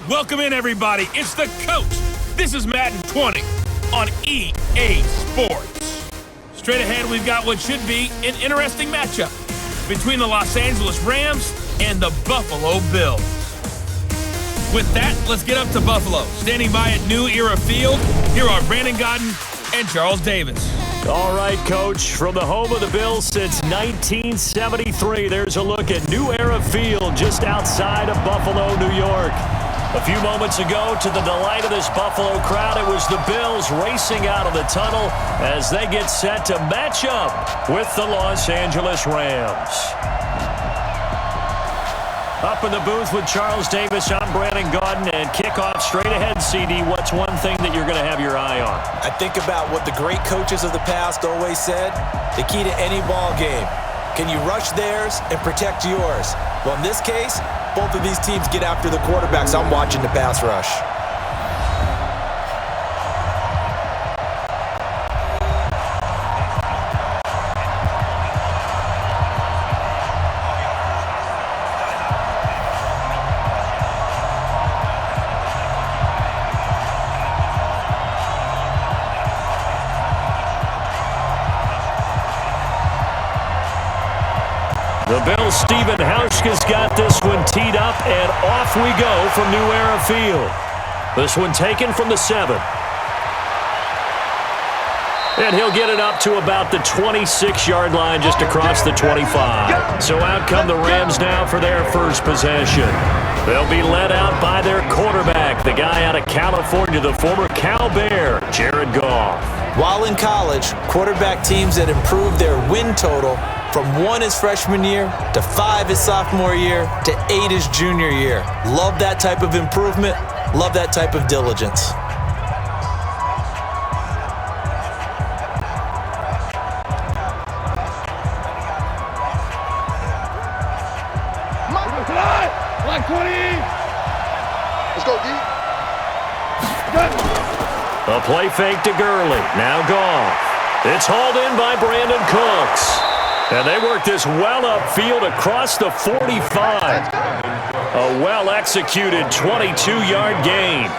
Welcome in, everybody. It's the coach. This is Madden 20 on EA Sports. Straight ahead, we've got what should be an interesting matchup between the Los Angeles Rams and the Buffalo Bills. With that, let's get up to Buffalo. Standing by at New Era Field, here are Brandon Godden and Charles Davis. All right, Coach, from the home of the Bills since 1973, there's a look at New Era Field just outside of Buffalo, New York. A few moments ago, to the delight of this Buffalo crowd, it was the Bills racing out of the tunnel as they get set to match up with the Los Angeles Rams. Up in the booth with Charles Davis, I'm Brandon Godden, and kickoff straight ahead, CD. What's one thing that you're going to have your eye on? I think about what the great coaches of the past always said. The key to any ball game. Can you rush theirs and protect yours? Well, in this case, both of these teams get after the quarterbacks. I'm watching the pass rush. The Bills' Stephen Hauschka's got this one teed up, and off we go from New Era Field. This one taken from the 7. And he'll get it up to about the 26-yard line just across the 25. So out come the Rams now for their first possession. They'll be led out by their quarterback, the guy out of California, the former Cal Bear, Jared Goff. While in college, quarterback teams that improved their win total from 1 his freshman year to 5 his sophomore year to 8 his junior year. Love that type of improvement. Love that type of diligence. Like 20. Let's go, D. A play fake to Gurley. Now Goff. It's hauled in by Brandon Cooks. And they work this well upfield across the 45. A well-executed 22-yard gain.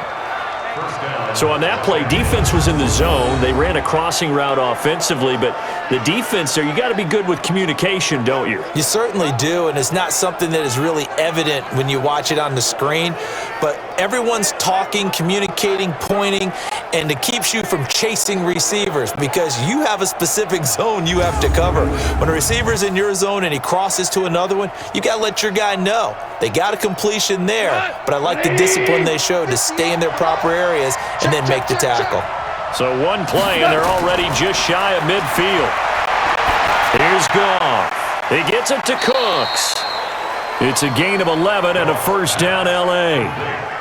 So on that play, defense was in the zone. They ran a crossing route offensively, but the defense there, you got to be good with communication, don't you? You certainly do, and it's not something that is really evident when you watch it on the screen. But everyone's talking, communicating, pointing, and it keeps you from chasing receivers because you have a specific zone you have to cover. When a receiver's in your zone and he crosses to another one, you got to let your guy know. They got a completion there, but I like the discipline they showed to stay in their proper areas and then make the tackle. So one play, and they're already just shy of midfield. Here's Goff. He gets it to Cooks. It's a gain of 11 and a first down, L.A.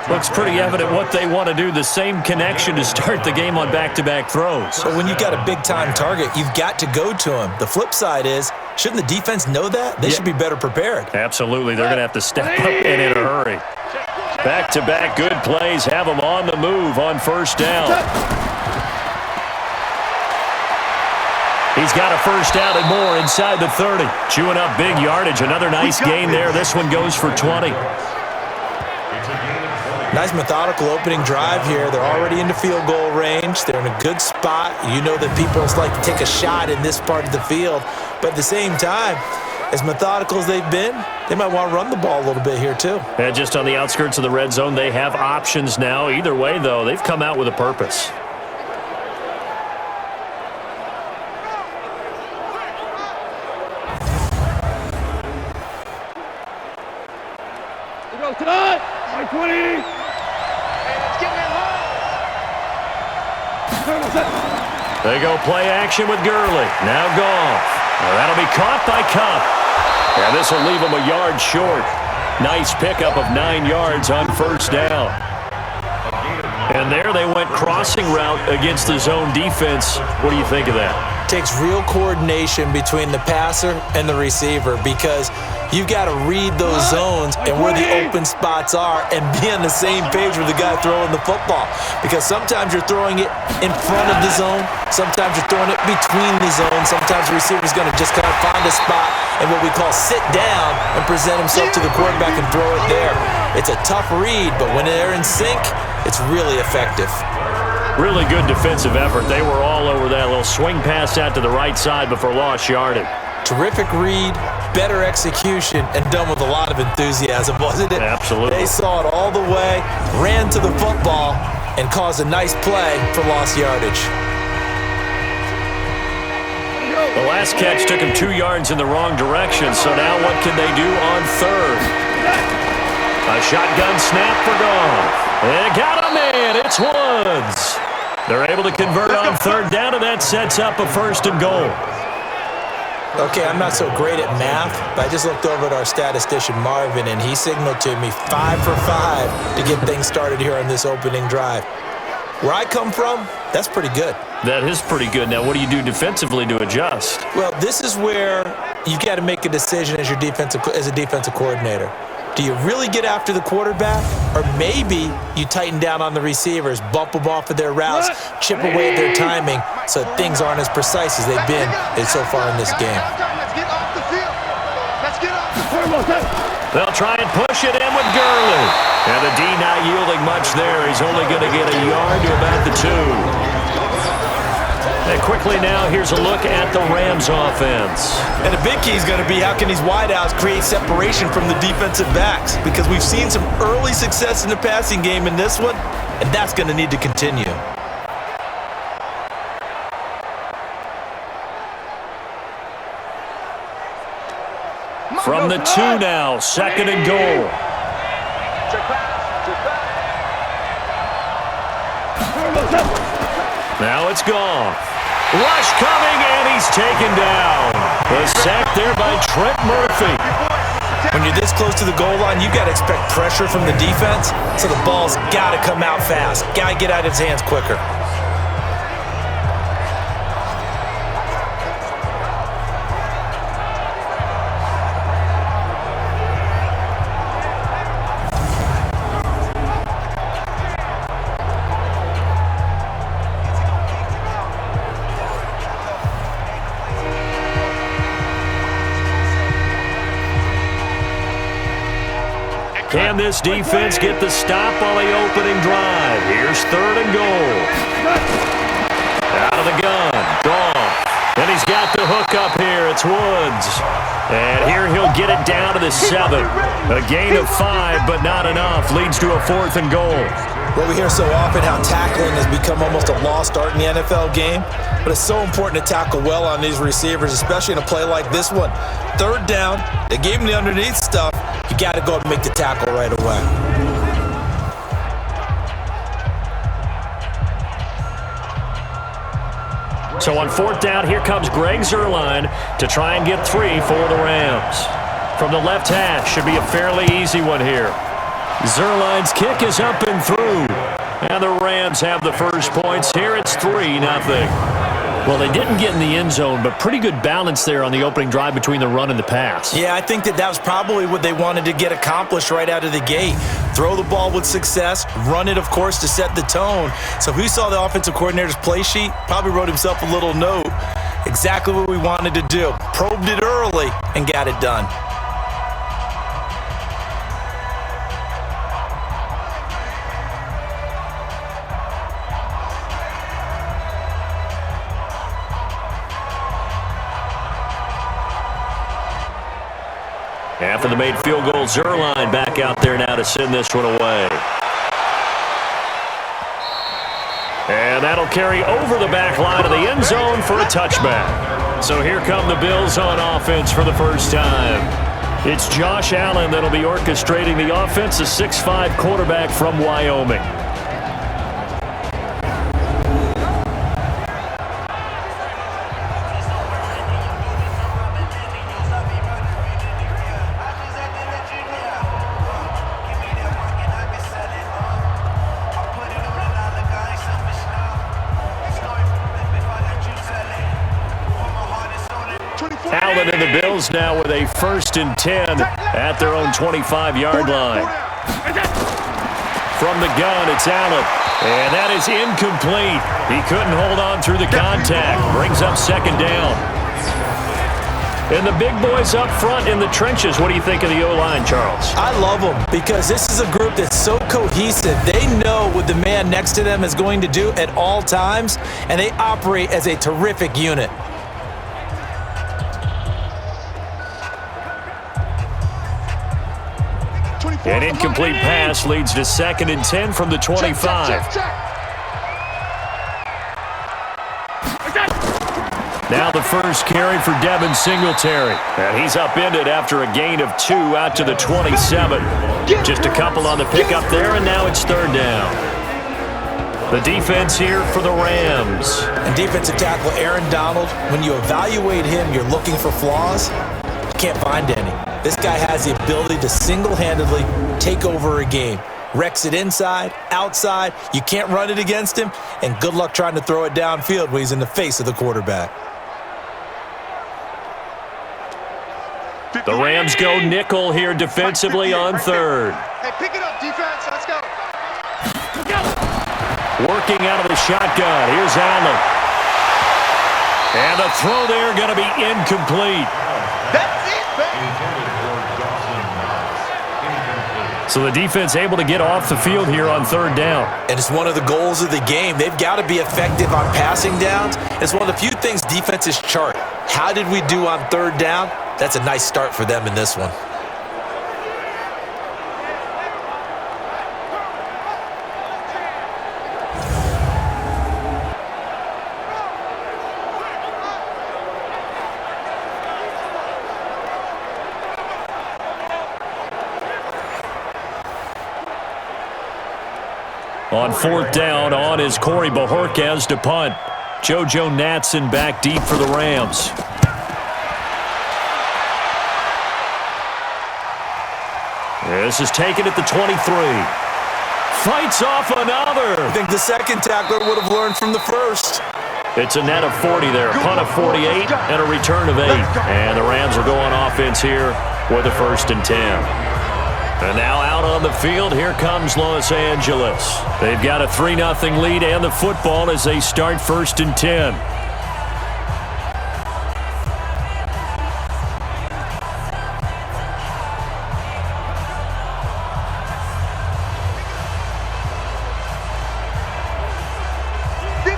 Looks pretty evident what they want to do. The same connection to start the game on back-to-back throws. So when you've got a big-time target, you've got to go to him. The flip side is, shouldn't the defense know that? They should be better prepared. Absolutely. They're going to have to step up and in a hurry. Back-to-back good plays have them on the move on first down. He's got a first down and more inside the 30. Chewing up big yardage. Another nice gain there. This one goes for 20. Nice methodical opening drive here. They're already into field goal range. They're in a good spot. You know that people like to take a shot in this part of the field. But at the same time, as methodical as they've been, they might want to run the ball a little bit here too. And just on the outskirts of the red zone, they have options now. Either way, though, they've come out with a purpose. Tonight, like 20. They go play action with Gurley. Now Goff. Well, that'll be caught by Cup. And this will leave him a yard short. Nice pickup of 9 yards on first down. And there they went crossing route against the zone defense. What do you think of that? Takes real coordination between the passer and the receiver because you've got to read those zones and where the open spots are and be on the same page with the guy throwing the football. Because sometimes you're throwing it in front of the zone. Sometimes you're throwing it between the zones. Sometimes the receiver's going to just kind of find a spot and what we call sit down and present himself to the quarterback and throw it there. It's a tough read, but when they're in sync, it's really effective. Really good defensive effort. They were all over that little swing pass out to the right side before lost yardage. Terrific read, better execution, and done with a lot of enthusiasm, wasn't it? Absolutely. They saw it all the way, ran to the football, and caused a nice play for lost yardage. The last catch took him 2 yards in the wrong direction, so now what can they do on third? A shotgun snap for Goff. They got a man. It's Woods. They're able to convert on third down, and that sets up a 1st and goal. Okay, I'm not so great at math, but I just looked over at our statistician, Marvin, and he signaled to me 5 for 5 to get things started here on this opening drive. Where I come from, that's pretty good. That is pretty good. Now, what do you do defensively to adjust? Well, this is where you got to make a decision as a defensive coordinator. Do you really get after the quarterback, or maybe you tighten down on the receivers, bump them off of their routes, chip away at their timing so things aren't as precise as they've been so far in this game? Let's get off the field. Let's get off the field. They'll try and push it in with Gurley. And the D not yielding much there. He's only going to get a yard to about the 2. And quickly now, here's a look at the Rams offense. And the big key is going to be how can these wideouts create separation from the defensive backs? Because we've seen some early success in the passing game in this one, and that's going to need to continue. From the 2 now, 2nd and goal. Now it's Goff. Rush coming, and he's taken down. The sack there by Trent Murphy. When you're this close to the goal line, you got to expect pressure from the defense, so the ball's got to come out fast. Got to get out of his hands quicker. Can this defense get the stop on the opening drive? Here's 3rd and goal. Out of the gun, Goff. And he's got the hook up here. It's Woods. And here he'll get it down to the 7. A gain of 5, but not enough. Leads to a 4th and goal. Well, we hear so often how tackling has become almost a lost art in the NFL game, but it's so important to tackle well on these receivers, especially in a play like this one. 3rd down, they gave him the underneath stuff. You got to go and make the tackle right away. So on 4th down, here comes Greg Zuerlein to try and get 3 for the Rams. From the left hash, should be a fairly easy one here. Zuerlein's kick is up and through. And the Rams have the first points. Here it's 3-0. Well, they didn't get in the end zone, but pretty good balance there on the opening drive between the run and the pass. Yeah, I think that was probably what they wanted to get accomplished right out of the gate. Throw the ball with success, run it, of course, to set the tone. So who saw the offensive coordinator's play sheet probably wrote himself a little note. Exactly what we wanted to do. Probed it early and got it done. After the made field goal, Zuerlein back out there now to send this one away. And that'll carry over the back line of the end zone for a touchback. So here come the Bills on offense for the first time. It's Josh Allen that'll be orchestrating the offense, a 6'5" quarterback from Wyoming. Allen and the Bills now with a 1st and 10 at their own 25-yard line. From the gun, it's Allen. And that is incomplete. He couldn't hold on through the contact. Brings up 2nd down. And the big boys up front in the trenches, what do you think of the O-line, Charles? I love them because this is a group that's so cohesive. They know what the man next to them is going to do at all times, and they operate as a terrific unit. An incomplete pass leads to 2nd and 10 from the 25. Now the first carry for Devin Singletary. And he's upended after a gain of 2 out to the 27. Just a couple on the pickup there, and now it's 3rd down. The defense here for the Rams. And defensive tackle Aaron Donald, when you evaluate him, you're looking for flaws. You can't find any. This guy has the ability to single-handedly take over a game. Wrecks it inside, outside. You can't run it against him. And good luck trying to throw it downfield when he's in the face of the quarterback. The Rams go nickel here defensively on 3rd. Hey, pick it up, defense. Let's go. Working out of the shotgun. Here's Allen. And the throw there going to be incomplete. That's it, baby. So the defense able to get off the field here on 3rd down. And it's one of the goals of the game. They've got to be effective on passing downs. It's one of the few things defenses chart. How did we do on 3rd down? That's a nice start for them in this one. On 4th down, on is Corey Bojorquez to punt. JoJo Natson back deep for the Rams. This is taken at the 23. Fights off another. I think the second tackler would have learned from the first. It's a net of 40 there. Punt of 48 and a return of 8. And the Rams will go on offense here with a 1st and 10. And now out on the field, here comes Los Angeles. They've got a 3-0 lead and the football as they start 1st and 10.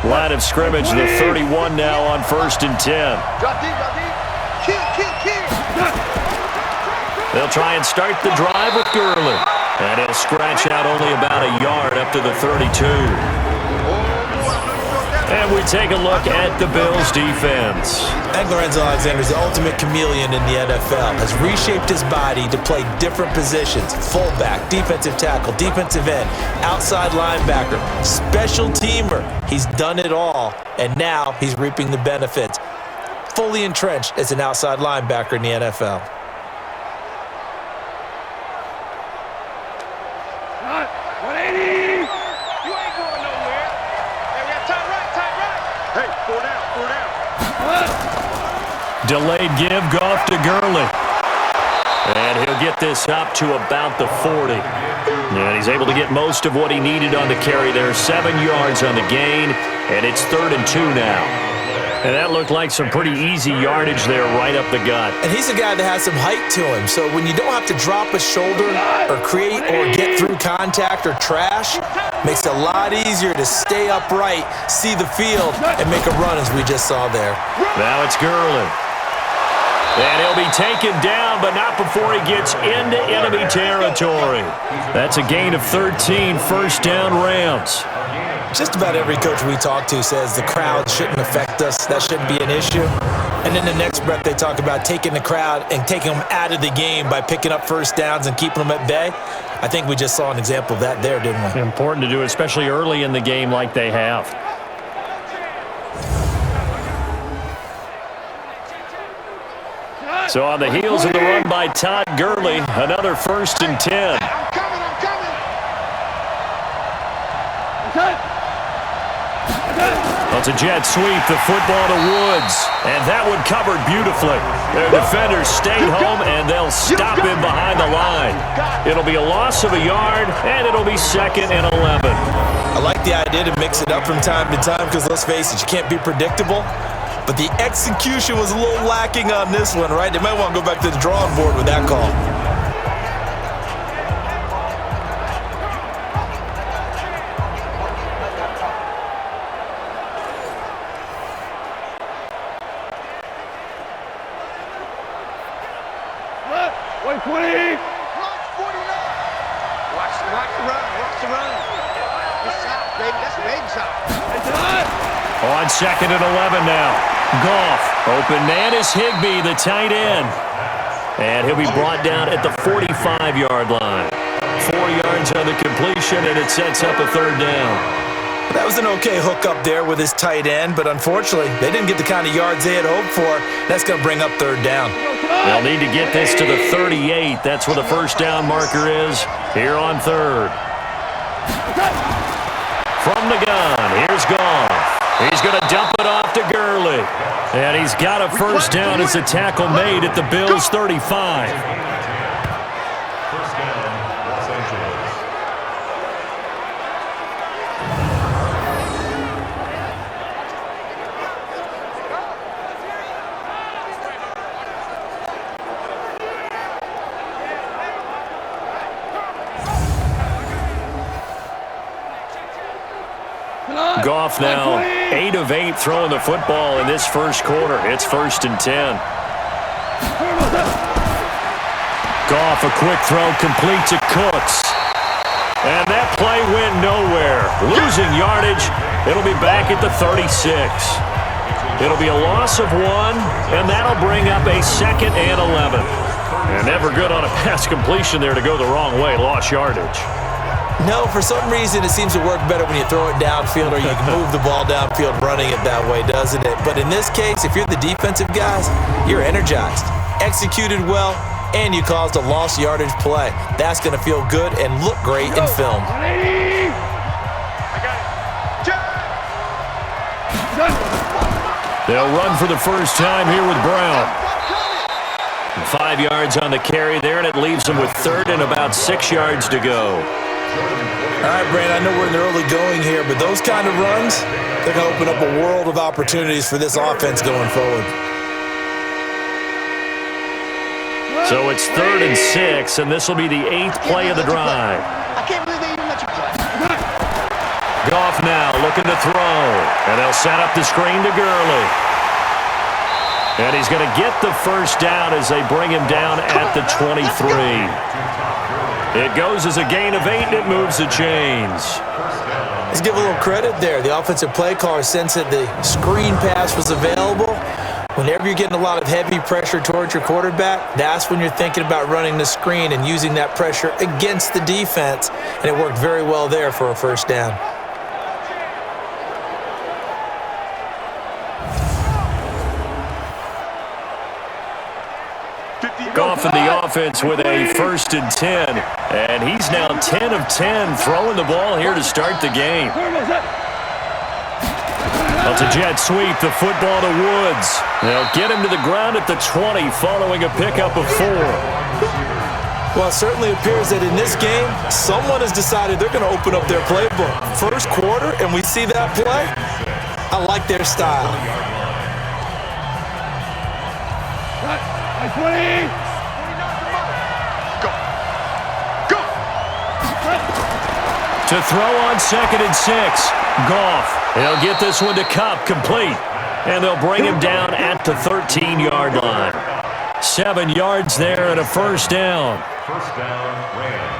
Line of scrimmage, the 31 now on 1st and 10. Drop deep, drop deep. Kill. They'll try and start the drive with Gurley. And he'll scratch out only about a yard up to the 32. And we take a look at the Bills' defense. Lorenzo Alexander is the ultimate chameleon in the NFL. Has reshaped his body to play different positions. Fullback, defensive tackle, defensive end, outside linebacker, special teamer. He's done it all, and now he's reaping the benefits. Fully entrenched as an outside linebacker in the NFL. Delayed give, Goff to Gurley. And he'll get this up to about the 40. And he's able to get most of what he needed on the carry there. 7 yards on the gain, and it's 3rd and 2 now. And that looked like some pretty easy yardage there right up the gut. And he's a guy that has some height to him, so when you don't have to drop a shoulder or create or get through contact or trash, makes it a lot easier to stay upright, see the field, and make a run as we just saw there. Now it's Gurley. And he'll be taken down, but not before he gets into enemy territory. That's a gain of 13, 1st down Rams. Just about every coach we talk to says the crowd shouldn't affect us. That shouldn't be an issue. And in the next breath, they talk about taking the crowd and taking them out of the game by picking up 1st downs and keeping them at bay. I think we just saw an example of that there, didn't we? Important to do, especially early in the game like they have. So on the heels of the run by Todd Gurley, another 1st and 10. I'm coming. Well, it's a jet sweep, the football to Woods. And that one covered beautifully. Their defenders stayed home, and they'll stop him behind the line. It'll be a loss of a yard, and it'll be 2nd and 11. I like the idea to mix it up from time to time because, let's face it, you can't be predictable. but the execution was a little lacking on this one, right? They might want to go back to the drawing board with that call. Watch the run. Watch the run. It's out, baby. That's a baby shot. On 2nd and 11 now. Goff. Open man is Higbee, the tight end. And he'll be brought down at the 45-yard line. 4 yards on the completion, and it sets up a 3rd down. That was an okay hook up there with his tight end, but unfortunately, they didn't get the kind of yards they had hoped for. That's going to bring up 3rd down. They'll need to get this to the 38. That's where the 1st down marker is here on 3rd. From the gun, here's Goff. He's going to dump it off to Gurley. And he's got a 1st down as a tackle made at the Bills' 35. Goff now 8 of 8 throwing the football in this 1st quarter. It's 1st and 10. Goff, a quick throw, complete to Cooks. And that play went nowhere. Losing yardage. It'll be back at the 36. It'll be a loss of 1, and that'll bring up a 2nd and 11. And never good on a pass completion there to go the wrong way. Lost yardage. No, for some reason, it seems to work better when you throw it downfield or you can move the ball downfield running it that way, doesn't it? But in this case, if you're the defensive guys, you're energized, executed well, and you caused a lost yardage play. That's going to feel good and look great in film. They'll run for the 1st time here with Brown. 5 yards on the carry there, and it leaves them with 3rd and about 6 yards to go. All right, Brandon, I know we're in the early going here, but those kind of runs, they're going to open up a world of opportunities for this offense going forward. So it's 3rd and 6, and this will be the 8th play of the drive. I can't believe they even let you play. Goff now looking to throw, and they'll set up the screen to Gurley. And he's going to get the 1st down as they bring him down at the 23. It goes as a gain of 8, and it moves the chains. Let's give a little credit there. The offensive play caller sensed that the screen pass was available. Whenever you're getting a lot of heavy pressure towards your quarterback, that's when you're thinking about running the screen and using that pressure against the defense. And it worked very well there for a 1st down. Goff in the offense with a 1st and 10. And he's now 10 of 10 throwing the ball here to start the game. Well, it's a jet sweep, the football to Woods. They'll get him to the ground at the 20 following a pickup of 4. Well, it certainly appears that in this game, someone has decided they're going to open up their playbook. 1st quarter, and we see that play. I like their style. To throw on 2nd and 6. Goff. He'll get this one to Kupp, complete. And they'll bring him down at the 13-yard line. 7 yards there and a 1st down. 1st down, Rams.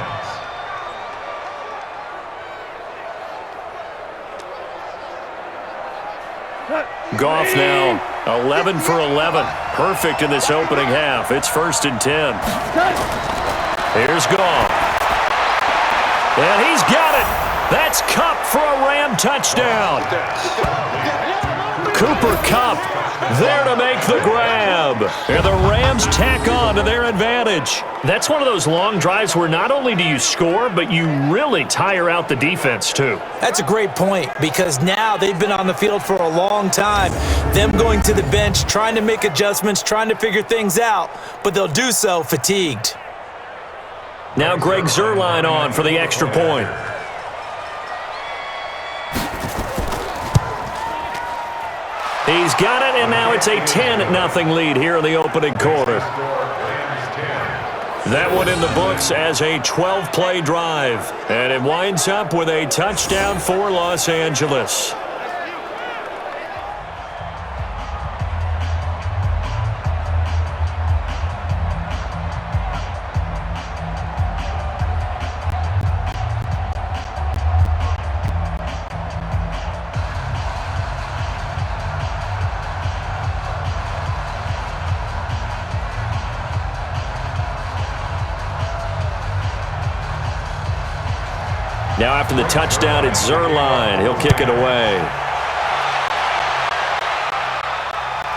Goff now 11 for 11. Perfect in this opening half. It's 1st and 10. Here's Goff. And he's got it. That's Kupp for a Ram touchdown. Cooper Kupp there to make the grab. And the Rams tack on to their advantage. That's one of those long drives where not only do you score, but you really tire out the defense too. That's a great point because now they've been on the field for a long time. Them going to the bench, trying to make adjustments, trying to figure things out, but they'll do so fatigued. Now Greg Zuerlein on for the extra point. He's got it, and now it's a 10-0 lead here in the opening quarter. That one in the books as a 12-play drive. And it winds up with a touchdown for Los Angeles. Now after the touchdown, it's Zerline. He'll kick it away.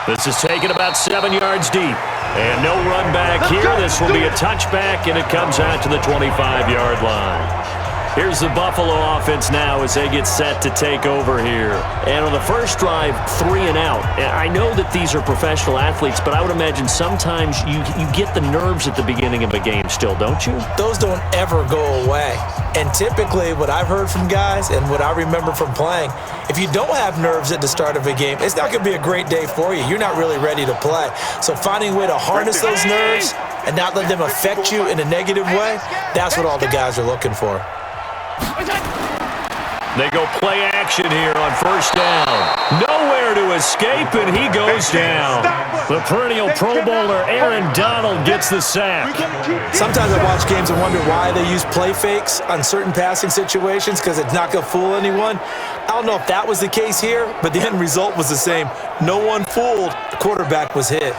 This is taken about 7 yards deep. And no run back here. This will be a touchback, and it comes out to the 25-yard line. Here's the Buffalo offense now as they get set to take over here. And on the first drive, 3 and out. I know that these are professional athletes, but I would imagine sometimes you get the nerves at the beginning of a game still, don't you? Those don't ever go away. And typically what I've heard from guys and what I remember from playing, if you don't have nerves at the start of a game, it's not going to be a great day for you. You're not really ready to play. So finding a way to harness those nerves and not let them affect you in a negative way, that's what all the guys are looking for. They go play action here on first down. Nowhere to escape, and he goes down. The perennial Pro Bowler Aaron Donald gets the sack. Sometimes I watch games and wonder why they use play fakes on certain passing situations because it's not going to fool anyone. I don't know if that was the case here, but the end result was the same. No one fooled. The quarterback was hit.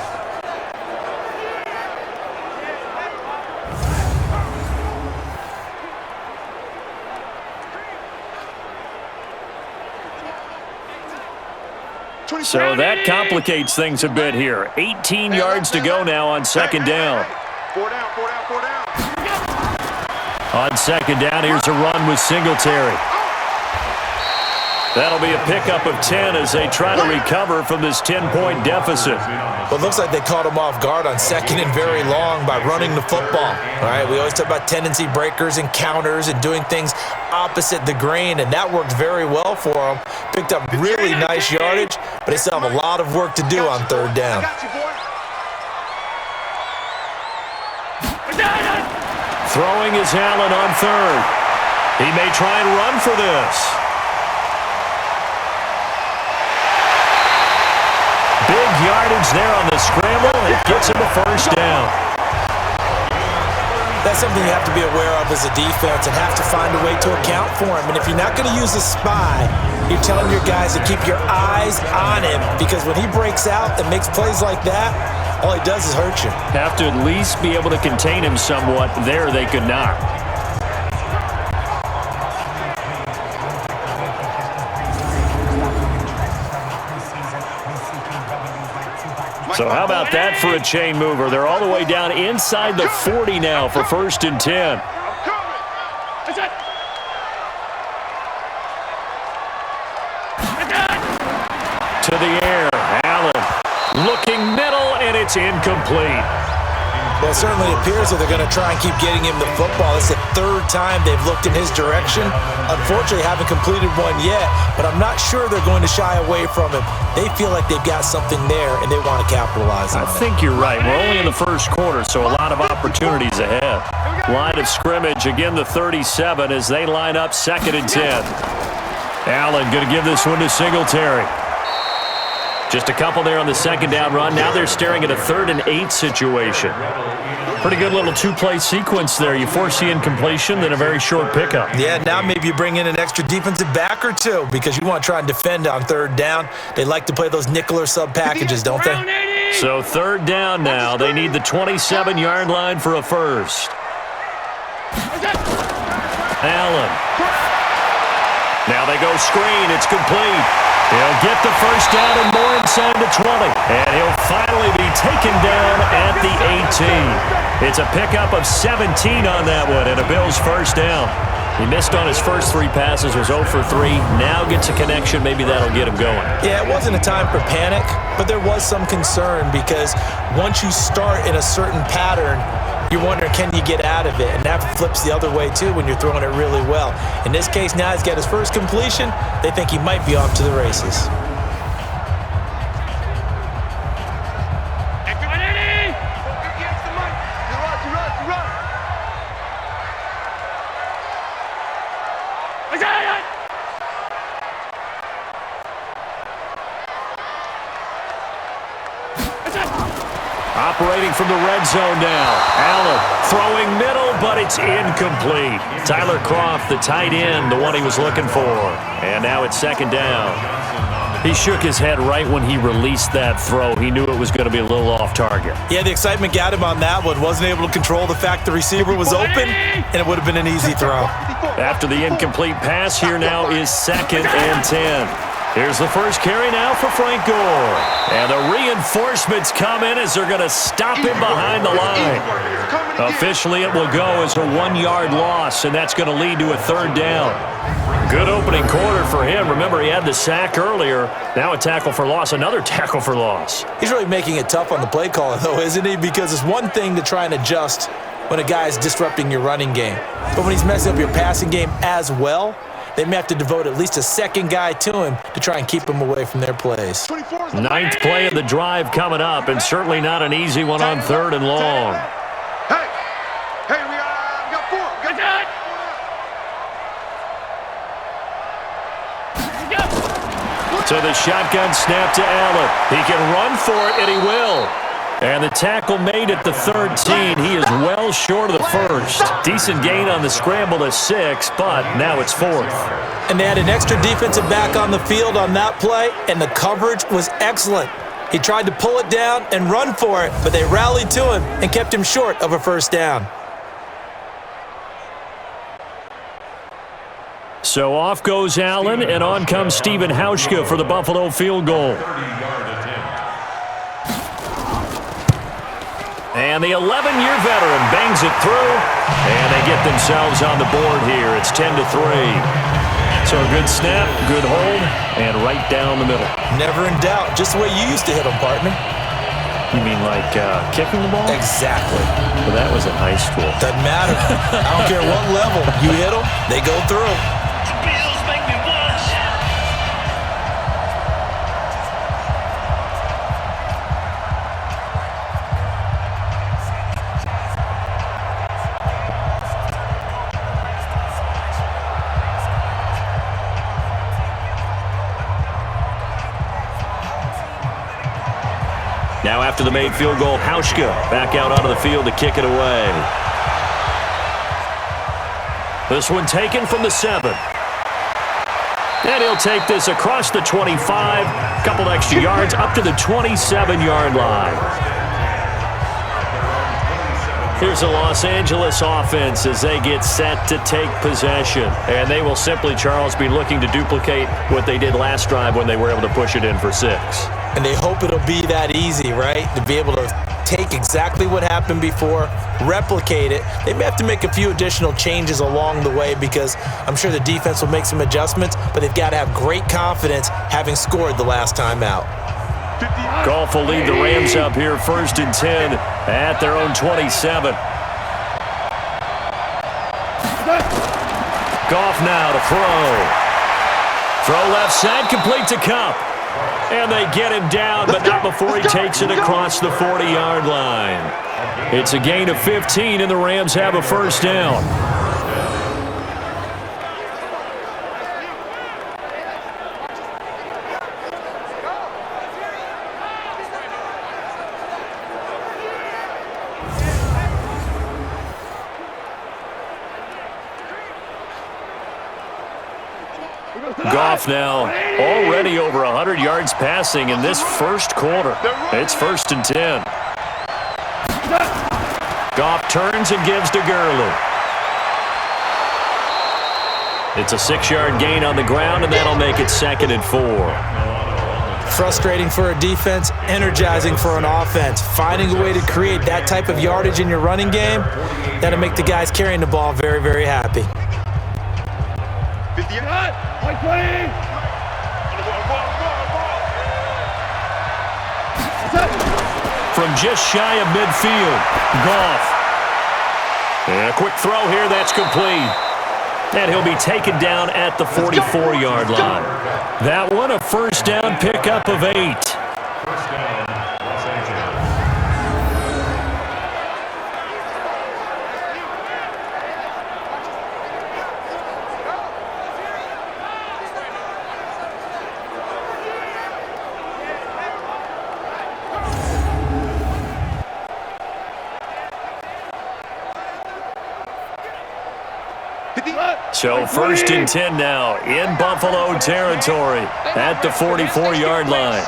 So that complicates things a bit here. 18 yards to go now on second down. 4 down, 4 down, 4 down. On second down, here's a run with Singletary. That'll be a pickup of 10 as they try to recover from this 10-point deficit. Well, it looks like they caught him off guard on second and very long by running the football. All right, we always talk about tendency breakers and counters and doing things opposite the grain, and that worked very well for them. Picked up really nice yardage, but they still have a lot of work to do on third down. Throwing is Allen on third. He may try and run for this. Big yardage there on the scramble. It gets him a first down. That's something you have to be aware of as a defense and have to find a way to account for him. And if you're not going to use a spy, you're telling your guys to keep your eyes on him because when he breaks out and makes plays like that, all he does is hurt you. Have to at least be able to contain him somewhat. There they could not. So how about that for a chain mover? They're all the way down inside the 40 now for first and 10. To the air, Allen looking middle, and it's incomplete. Well, it certainly appears that they're going to try and keep getting him the football. It's the third time they've looked in his direction. Unfortunately, haven't completed one yet, but I'm not sure they're going to shy away from him. They feel like they've got something there, and they want to capitalize on it. I think you're right. We're only in the first quarter, so a lot of opportunities ahead. Line of scrimmage, again the 37 as they line up second and 10. Allen going to give this one to Singletary. Just a couple there on the second down run. Now they're staring at a 3rd and 8 situation. Pretty good little two-play sequence there. You force the incompletion, then a very short pickup. Yeah, now maybe you bring in an extra defensive back or two because you want to try and defend on third down. They like to play those nickel or sub packages, don't they? So third down now. They need the 27-yard line for a first. Allen. Now they go screen. It's complete. He'll get the first down and more inside the 20. And he'll finally be taken down at the 18. It's a pickup of 17 on that one and a Bills first down. He missed on his first 3 passes, was 0 for 3. Now gets a connection. Maybe that'll get him going. Yeah, it wasn't a time for panic, but there was some concern because once you start in a certain pattern, you're wondering, can you get out of it? And that flips the other way, too, when you're throwing it really well. In this case, now he's got his first completion. They think he might be off to the races. from the red zone now. Allen throwing middle, but it's incomplete. Tyler Kroft, the tight end, the one he was looking for. And now it's second down. He shook his head right when he released that throw. He knew it was going to be a little off target. Yeah, the excitement got him on that one. Wasn't able to control the fact the receiver was open, and it would have been an easy throw. After the incomplete pass, here now is 2nd and 10. Here's the first carry now for Frank Gore. And the reinforcements come in as they're going to stop him behind the line. Officially, it will go as a 1-yard loss, and that's going to lead to a 3rd down. Good opening quarter for him. Remember, he had the sack earlier. Now a tackle for loss, another tackle for loss. He's really making it tough on the play caller, though, isn't he? Because it's one thing to try and adjust when a guy is disrupting your running game. But when he's messing up your passing game as well, they may have to devote at least a second guy to him to try and keep him away from their plays. 9th play of the drive coming up, and certainly not an easy one on 3rd and long. Hey, we got 4. Good job. So the shotgun snap to Allen. He can run for it, and he will. And the tackle made at the 13. He is well short of the first. Decent gain on the scramble to 6, but now it's 4th. And they had an extra defensive back on the field on that play, and the coverage was excellent. He tried to pull it down and run for it, but they rallied to him and kept him short of a 1st down. So off goes Allen, and on comes Stephen Hauschka for the Buffalo field goal. And the 11-year veteran bangs it through, and they get themselves on the board here. It's 10-3. So a good snap, good hold, and right down the middle. Never in doubt. Just the way you used to hit them, partner. You mean like kicking the ball? Exactly. Well, that was in high school. Doesn't matter. I don't care what level. You hit them, they go through. Now after the made field goal, Hauschka back out onto the field to kick it away. This one taken from the 7. And he'll take this across the 25, couple extra yards up to the 27-yard line. Here's the Los Angeles offense as they get set to take possession. And they will simply, Charles, be looking to duplicate what they did last drive when they were able to push it in for 6. And they hope it'll be that easy, right? To be able to take exactly what happened before, replicate it. They may have to make a few additional changes along the way because I'm sure the defense will make some adjustments, but they've got to have great confidence having scored the last time out. Goff will lead the Rams up here 1st and 10 at their own 27. Goff now to throw. Throw left side, complete to Kupp. And they get him down, but not before he takes it across the 40-yard line. It's a gain of 15, and the Rams have a 1st down. Goff now already over 100 yards passing in this first quarter. It's 1st and 10. Goff turns and gives to Gurley. It's a 6-yard gain on the ground, and that'll make it 2nd and 4. Frustrating for a defense, energizing for an offense. Finding a way to create that type of yardage in your running game, that'll make the guys carrying the ball very, very happy. 50 yards. From just shy of midfield, Goff. And a quick throw here, that's complete. And he'll be taken down at the 44-yard line. That one, a 1st down pickup of 8. So 1st and 10 now in Buffalo territory at the 44-yard line.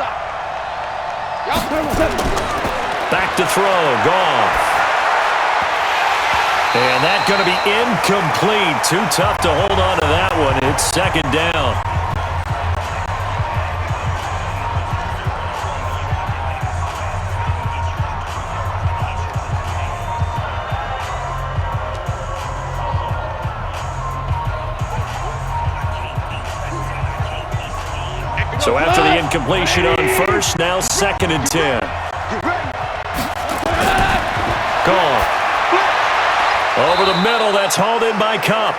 Back to throw, Goff. And that's going to be incomplete. Too tough to hold on to that one. It's 2nd down. So after the incompletion on 1st, now 2nd and 10. Goff. Over the middle, that's hauled in by Cup.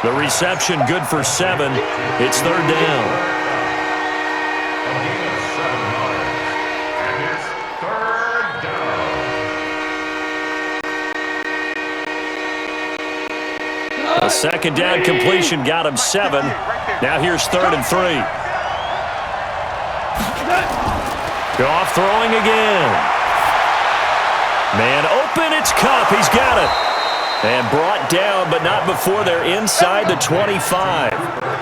The reception good for 7. It's 3rd down. A gain of 7 yards. And it's 3rd down. A 2nd down completion got him 7. Now here's 3rd and 3. Goff throwing again. Man open, it's Cup. He's got it. And brought down, but not before they're inside the 25.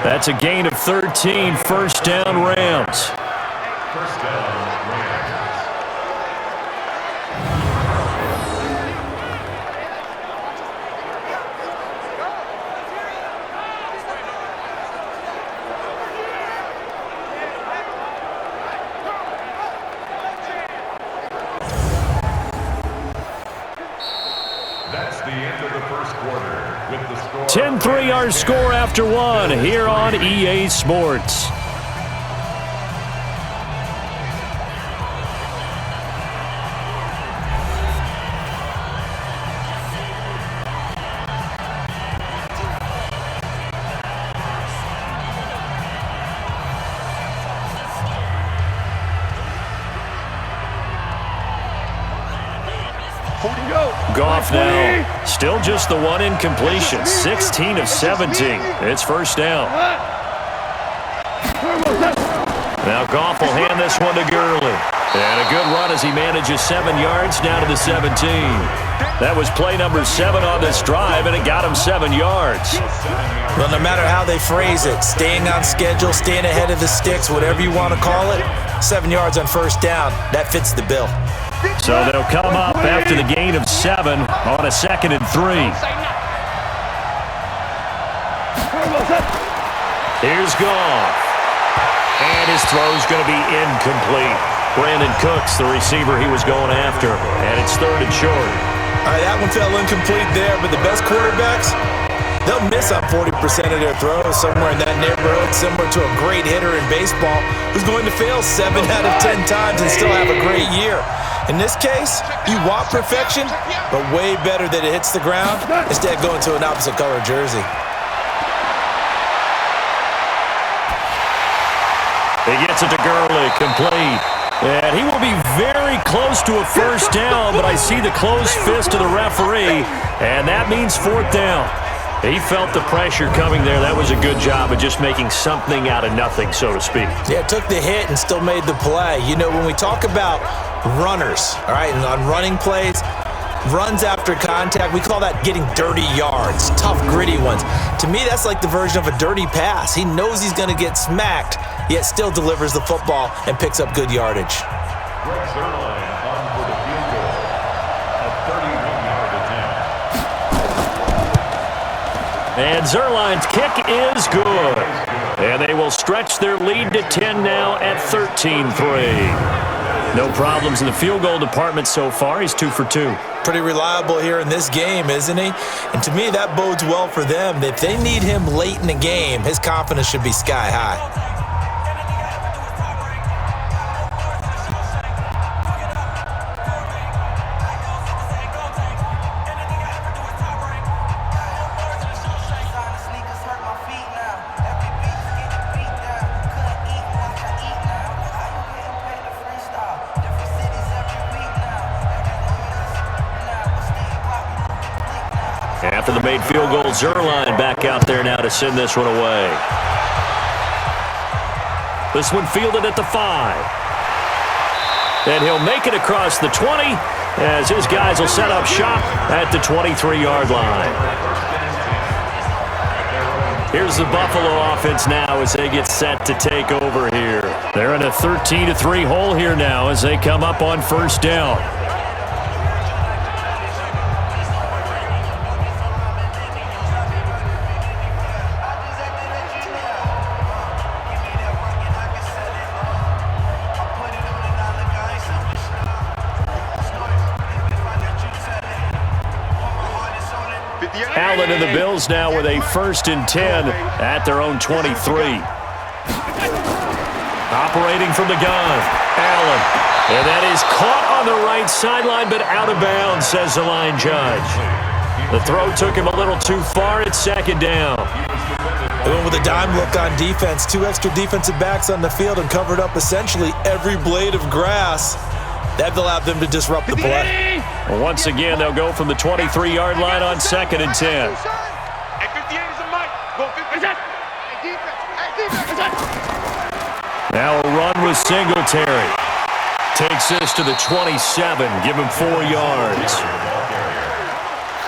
That's a gain of 13. 1st down, Rams. 1st down, Rams. That's the end of the 1st quarter with the score 10-3 our score after 1 here on EA Sports. Goff now, still just the one incompletion, 16 of 17. It's 1st down. Now Goff will hand this one to Gurley. And a good run as he manages 7 yards down to the 17. That was play number 7 on this drive, and it got him 7 yards. Well, no matter how they phrase it, staying on schedule, staying ahead of the sticks, whatever you want to call it, 7 yards on 1st down, that fits the bill. So they'll come up after the gain of 7 on a 2nd and 3. Here's Goff. And his throw's going to be incomplete. Brandon Cooks, the receiver he was going after. And it's 3rd and short. All right, that one fell incomplete there, but the best quarterbacks, they'll miss on 40% of their throws somewhere in that neighborhood, similar to a great hitter in baseball who's going to fail 7 out of 10 times and still have a great year. In this case, you want perfection, but way better that it hits the ground instead of going to an opposite color jersey. He gets it to Gurley, complete. And he will be very close to a 1st down, but I see the closed fist of the referee, and that means 4th down. He felt the pressure coming there. That was a good job of just making something out of nothing, so to speak. Yeah, took the hit and still made the play. You know, when we talk about runners, all right, and on running plays, runs after contact, we call that getting dirty yards, tough, gritty ones. To me, that's like the version of a dirty pass. He knows he's going to get smacked, yet still delivers the football and picks up good yardage. Zerline on for the field goal. A 31-yard attempt. And Zerline's kick is good. And they will stretch their lead to 10 now at 13-3. No problems in the field goal department so far. He's 2 for 2. Pretty reliable here in this game, isn't he? And to me, that bodes well for them. If they need him late in the game, his confidence should be sky high. After the made field goal, Zerline back out there now to send this one away. This one fielded at the 5. And he'll make it across the 20 as his guys will set up shop at the 23-yard line. Here's the Buffalo offense now as they get set to take over here. They're in a 13-3 hole here now as they come up on first down. Allen and the Bills now with a 1st and 10 at their own 23. Operating from the gun, Allen. And that is caught on the right sideline, but out of bounds, says the line judge. The throw took him a little too far. It's 2nd down. They went with a dime look on defense. 2 extra defensive backs on the field and covered up essentially every blade of grass. That allowed them to disrupt the play. Well, once again, they'll go from the 23-yard line on 2nd and 10. Now a run with Singletary. Takes this to the 27. Give him 4 yards.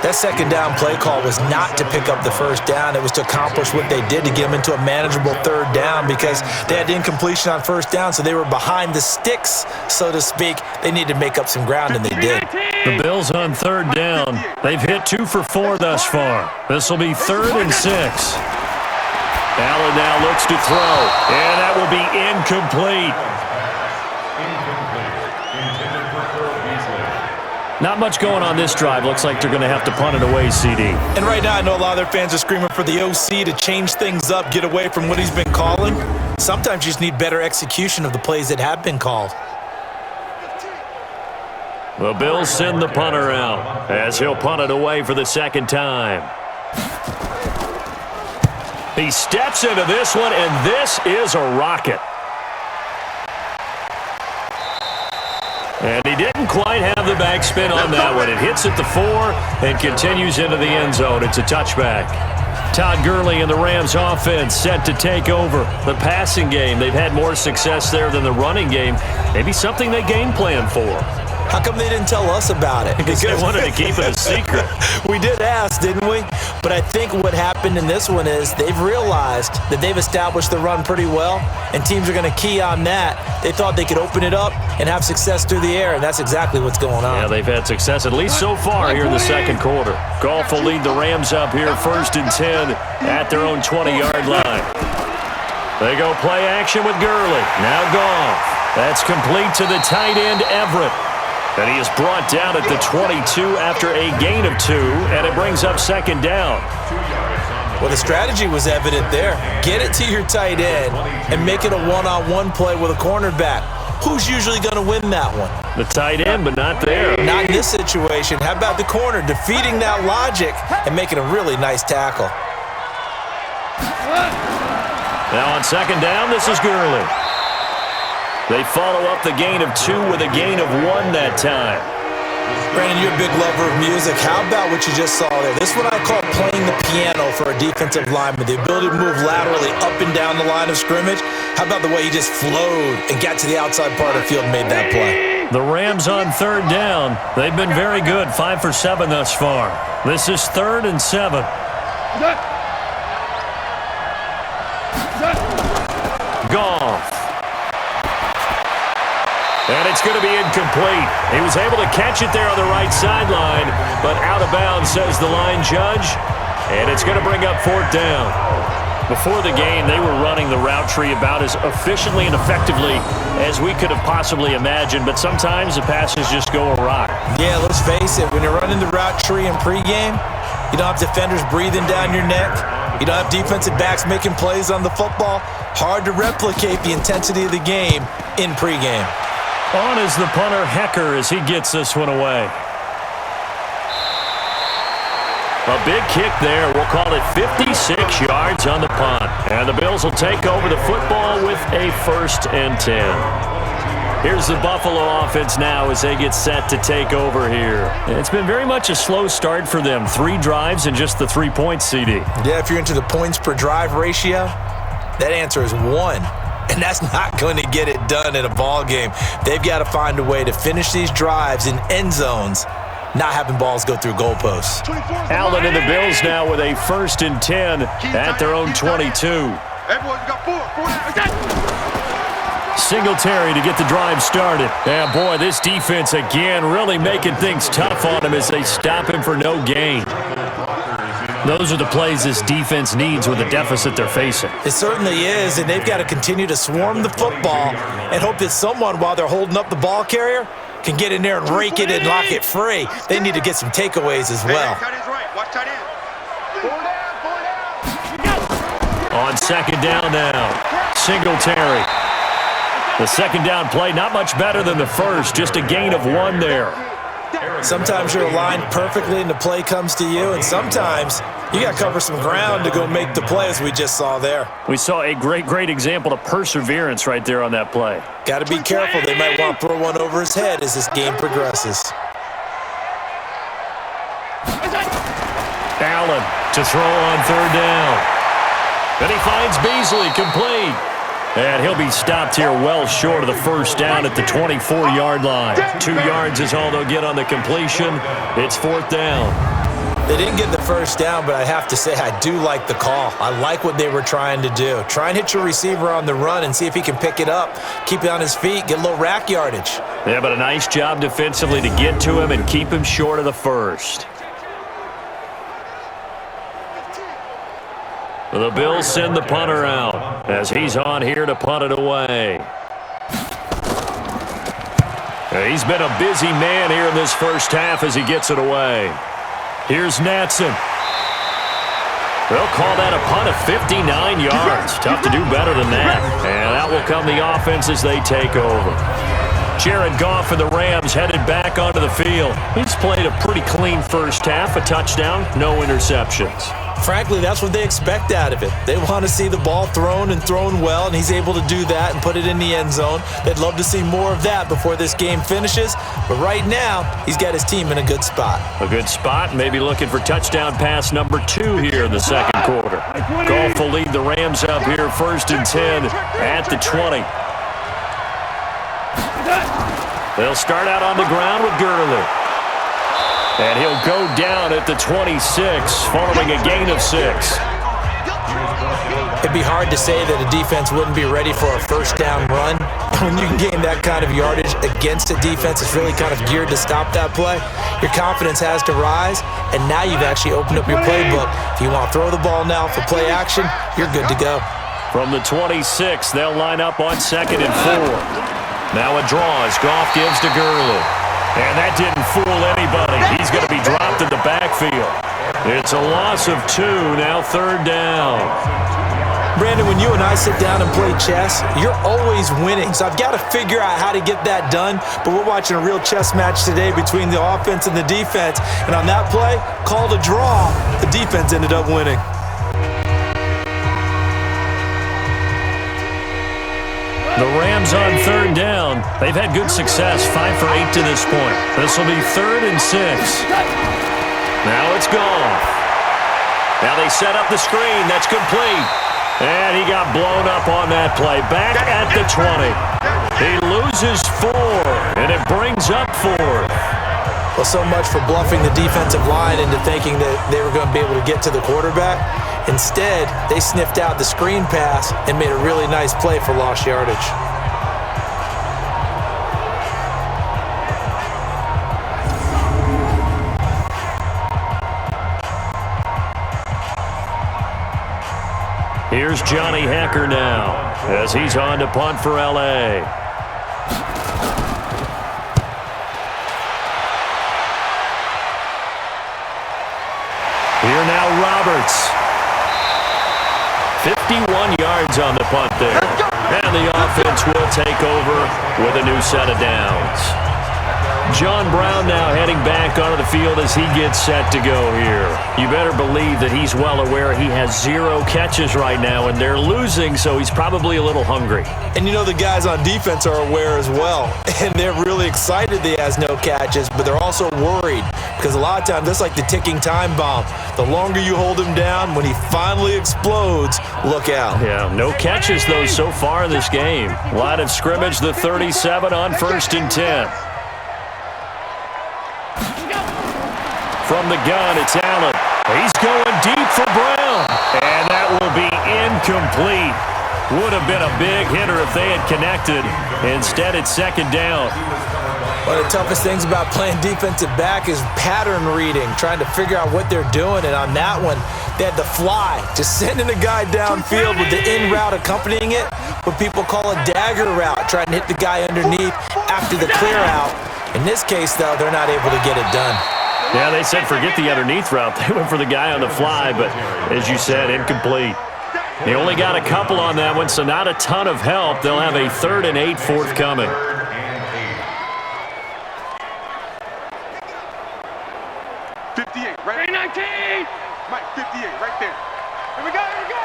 That 2nd down play call was not to pick up the 1st down. It was to accomplish what they did to get them into a manageable 3rd down because they had incompletion on 1st down, so they were behind the sticks, so to speak. They needed to make up some ground, and they did. The Bills on 3rd down. They've hit 2 for 4 thus far. This will be 3rd and 6. Allen now looks to throw, and that will be incomplete. Not much going on this drive. Looks like they're going to have to punt it away, CD. And right now, I know a lot of their fans are screaming for the OC to change things up, get away from what he's been calling. Sometimes you just need better execution of the plays that have been called. The Bills send the punter out as he'll punt it away for the 2nd time. He steps into this one, and this is a rocket. And he didn't quite have the backspin on that one. It hits at the 4 and continues into the end zone. It's a touchback. Todd Gurley and the Rams offense set to take over the passing game. They've had more success there than the running game. Maybe something they game plan for. How come they didn't tell us about it? Because they wanted to keep it a secret. We did ask, didn't we? But I think what happened in this one is they've realized that they've established the run pretty well, and teams are going to key on that. They thought they could open it up and have success through the air, and that's exactly what's going on. Yeah, they've had success, at least so far, here in the 2nd quarter. Goff will lead the Rams up here 1st and 10 at their own 20-yard line. They go play action with Gurley. Now Goff. That's complete to the tight end, Everett. And he is brought down at the 22 after a gain of 2, and it brings up 2nd down. Well, the strategy was evident there. Get it to your tight end and make it a one-on-one play with a cornerback. Who's usually going to win that one? The tight end, but not there. Not in this situation. How about the corner defeating that logic and making a really nice tackle? Now on 2nd down, this is Gurley. They follow up the gain of 2 with a gain of 1 that time. Brandon, you're a big lover of music. How about what you just saw there? This is what I call playing the piano for a defensive lineman. The ability to move laterally up and down the line of scrimmage. How about the way he just flowed and got to the outside part of the field and made that play? The Rams on 3rd down. They've been very good, 5 for 7 thus far. This is 3rd and 7. Goff. And it's going to be incomplete. He was able to catch it there on the right sideline, but out of bounds, says the line judge. And it's going to bring up 4th down. Before the game, they were running the route tree about as efficiently and effectively as we could have possibly imagined, but sometimes the passes just go awry. Yeah, let's face it. When you're running the route tree in pregame, you don't have defenders breathing down your neck. You don't have defensive backs making plays on the football. Hard to replicate the intensity of the game in pregame. On is the punter, Hecker, as he gets this one away. A big kick there. We'll call it 56 yards on the punt. And the Bills will take over the football with a 1st and 10. Here's the Buffalo offense now as they get set to take over here. It's been very much a slow start for them. 3 drives and just the 3 points, CD. Yeah, if you're into the points per drive ratio, that answer is 1. And that's not going to get it done in a ball game. They've got to find a way to finish these drives in end zones not having balls go through goalposts. Allen and the Bills now with a 1st and 10 at their own 22. Everyone's got four. Singletary to get the drive started. Yeah, boy, this defense again really making things tough on him as they stop him for no gain. Those are the plays this defense needs with the deficit they're facing. It certainly is, and they've got to continue to swarm the football and hope that someone, while they're holding up the ball carrier, can get in there and rake it and lock it free. They need to get some takeaways as well. Watch tight end. On 2nd down now, Singletary. The 2nd down play, not much better than the first, just a gain of 1 there. Sometimes you're aligned perfectly and the play comes to you, and sometimes you got to cover some ground to go make the play, as we just saw there. We saw a great example of perseverance right there on that play. Got to be careful. They might want to throw one over his head as this game progresses. Allen to throw on 3rd down. Then he finds Beasley, complete. And he'll be stopped here well short of the 1st down at the 24-yard line. 2 yards is all they'll get on the completion. It's 4th down. They didn't get the 1st down, but I have to say I do like the call. I like what they were trying to do. Try and hit your receiver on the run and see if he can pick it up, keep it on his feet, get a little rack yardage. Yeah, but a nice job defensively to get to him and keep him short of the 1st. The Bills send the punter out as he's on here to punt it away. He's been a busy man here in this 1st half as he gets it away. Here's Natson. They'll call that a punt of 59 yards. Tough to do better than that. And out will come the offense as they take over. Jared Goff and the Rams headed back onto the field. He's played a pretty clean 1st half, a touchdown, no interceptions. Frankly, that's what they expect out of it. They want to see the ball thrown and thrown well, and he's able to do that and put it in the end zone. They'd love to see more of that before this game finishes, but right now, he's got his team in a good spot. A good spot, maybe looking for touchdown pass number 2 here in the 2nd quarter. Goff will lead the Rams up here, 1st and 10 at the 20. They'll start out on the ground with Gurley. And he'll go down at the 26, following a gain of 6. It'd be hard to say that a defense wouldn't be ready for a 1st down run. When you can gain that kind of yardage against a defense that's really kind of geared to stop that play, your confidence has to rise, and now you've actually opened up your playbook. If you want to throw the ball now for play action, you're good to go. From the 26, they'll line up on 2nd and 4. Now a draw as Goff gives to Gurley. And that didn't fool anybody. He's going to be dropped in the backfield. It's a loss of 2, now 3rd down. Brandon, when you and I sit down and play chess, you're always winning. So I've got to figure out how to get that done. But we're watching a real chess match today between the offense and the defense. And on that play, called a draw, the defense ended up winning. The Rams on 3rd down. They've had good success, 5 for 8 to this point. This will be 3rd and 6. Now it's Goff. Now they set up the screen. That's complete. And he got blown up on that play. Back at the 20. He loses 4, and it brings up 4th. Well, so much for bluffing the defensive line into thinking that they were going to be able to get to the quarterback. Instead, they sniffed out the screen pass and made a really nice play for lost yardage. Here's Johnny Hecker now as he's on to punt for L.A. Here now Roberts. 51 yards on the punt there. And the offense will take over with a new set of downs. John Brown now heading back onto the field as he gets set to go here. You better believe that he's well aware he has 0 catches right now, and they're losing, so he's probably a little hungry. And you know the guys on defense are aware as well, and they're really excited that he has no catches, but they're also worried because a lot of times that's like the ticking time bomb. The longer you hold him down, when he finally explodes, look out. Yeah, no catches, though, so far in this game. Line of scrimmage, the 37 on 1st and 10. from the gun. It's Allen. He's going deep for Brown. And that will be incomplete. Would have been a big hitter if they had connected. Instead, it's second down. One of the toughest things about playing defensive back is pattern reading, trying to figure out what they're doing. And on that one, they had the fly, just sending a guy downfield with the in route accompanying it, what people call a dagger route, trying to hit the guy underneath after the clear out. In this case, though, they're not able to get it done. Yeah, they said forget the underneath route. They went for the guy on the fly, but as you said, incomplete. They only got a couple on that one, so not a ton of help. They'll have a 3rd and 8 forthcoming. 58, right? 19! Mike, 58, right there. Here we go, here we go!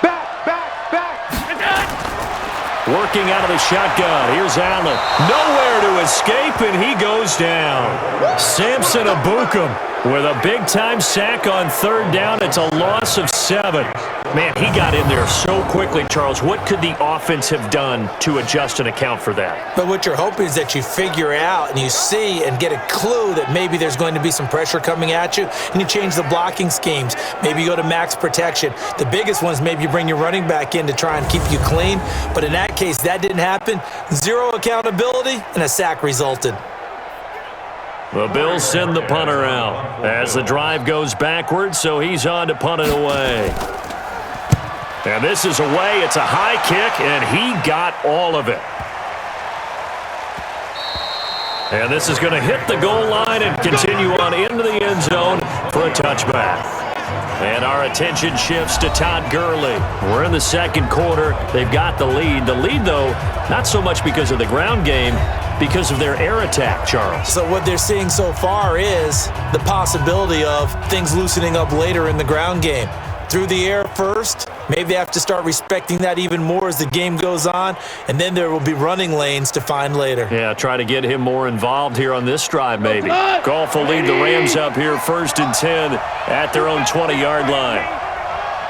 Back! It's done! Working out of the shotgun. Here's Allen. Nowhere to escape, and he goes down. Samson Abukum with a big-time sack on 3rd down. It's a loss of 7. Man, he got in there so quickly, Charles. What could the offense have done to adjust and account for that? But what you're hoping is that you figure out and you see and get a clue that maybe there's going to be some pressure coming at you, and you change the blocking schemes. Maybe you go to max protection. The biggest one is maybe you bring your running back in to try and keep you clean. But in that case, that didn't happen. 0 accountability, and a sack resulted. The Bills send the punter out as the drive goes backwards, so he's on to punt it away. And this is away. It's a high kick, and he got all of it. And this is going to hit the goal line and continue on into the end zone for a touchback. And our attention shifts to Todd Gurley. We're in the second quarter. They've got the lead. The lead, though, not so much because of the ground game, because of their air attack, Charles. So what they're seeing so far is the possibility of things loosening up later in the ground game. Through the air first, maybe they have to start respecting that even more as the game goes on, and then there will be running lanes to find later. Yeah, try to get him more involved here on this drive, maybe. Goff will lead the Rams up here 1st and 10 at their own 20-yard line.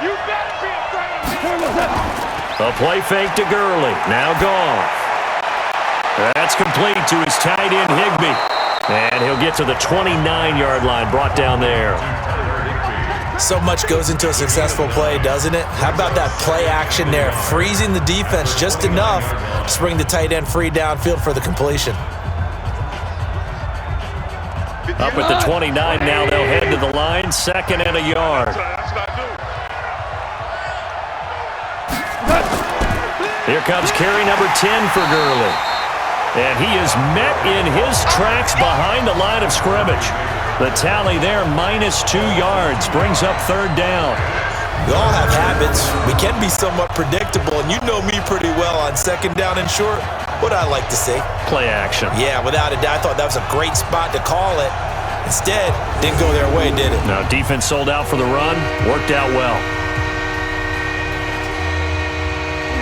You better be afraid. A play fake to Gurley. Now Goff. That's complete to his tight end, Higbee. And he'll get to the 29-yard line, brought down there. So much goes into a successful play, doesn't it? How about that play action there, freezing the defense just enough to bring the tight end free downfield for the completion. Up at the 29 now, they'll head to the line, 2nd and a yard. Here comes carry number 10 for Gurley. And he is met in his tracks behind the line of scrimmage. The tally there, -2 yards, brings up 3rd down. We all have habits. We can be somewhat predictable, and you know me pretty well on 2nd down and short. What I like to see. Play action. Yeah, without a doubt, I thought that was a great spot to call it. Instead, didn't go their way, did it? Now, defense sold out for the run. Worked out well.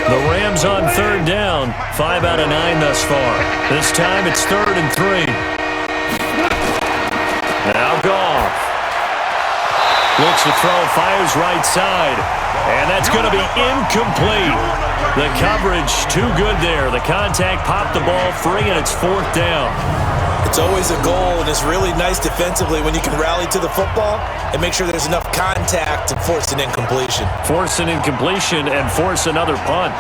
The Rams on 3rd down. 5 out of 9 thus far. This time it's 3rd and 3. Now Goff. Looks to throw, fires right side. And that's going to be incomplete. The coverage too good there. The contact popped the ball free, and it's 4th down. It's always a goal, and it's really nice defensively when you can rally to the football and make sure there's enough contact to force an incompletion. Force an incompletion and force another punt.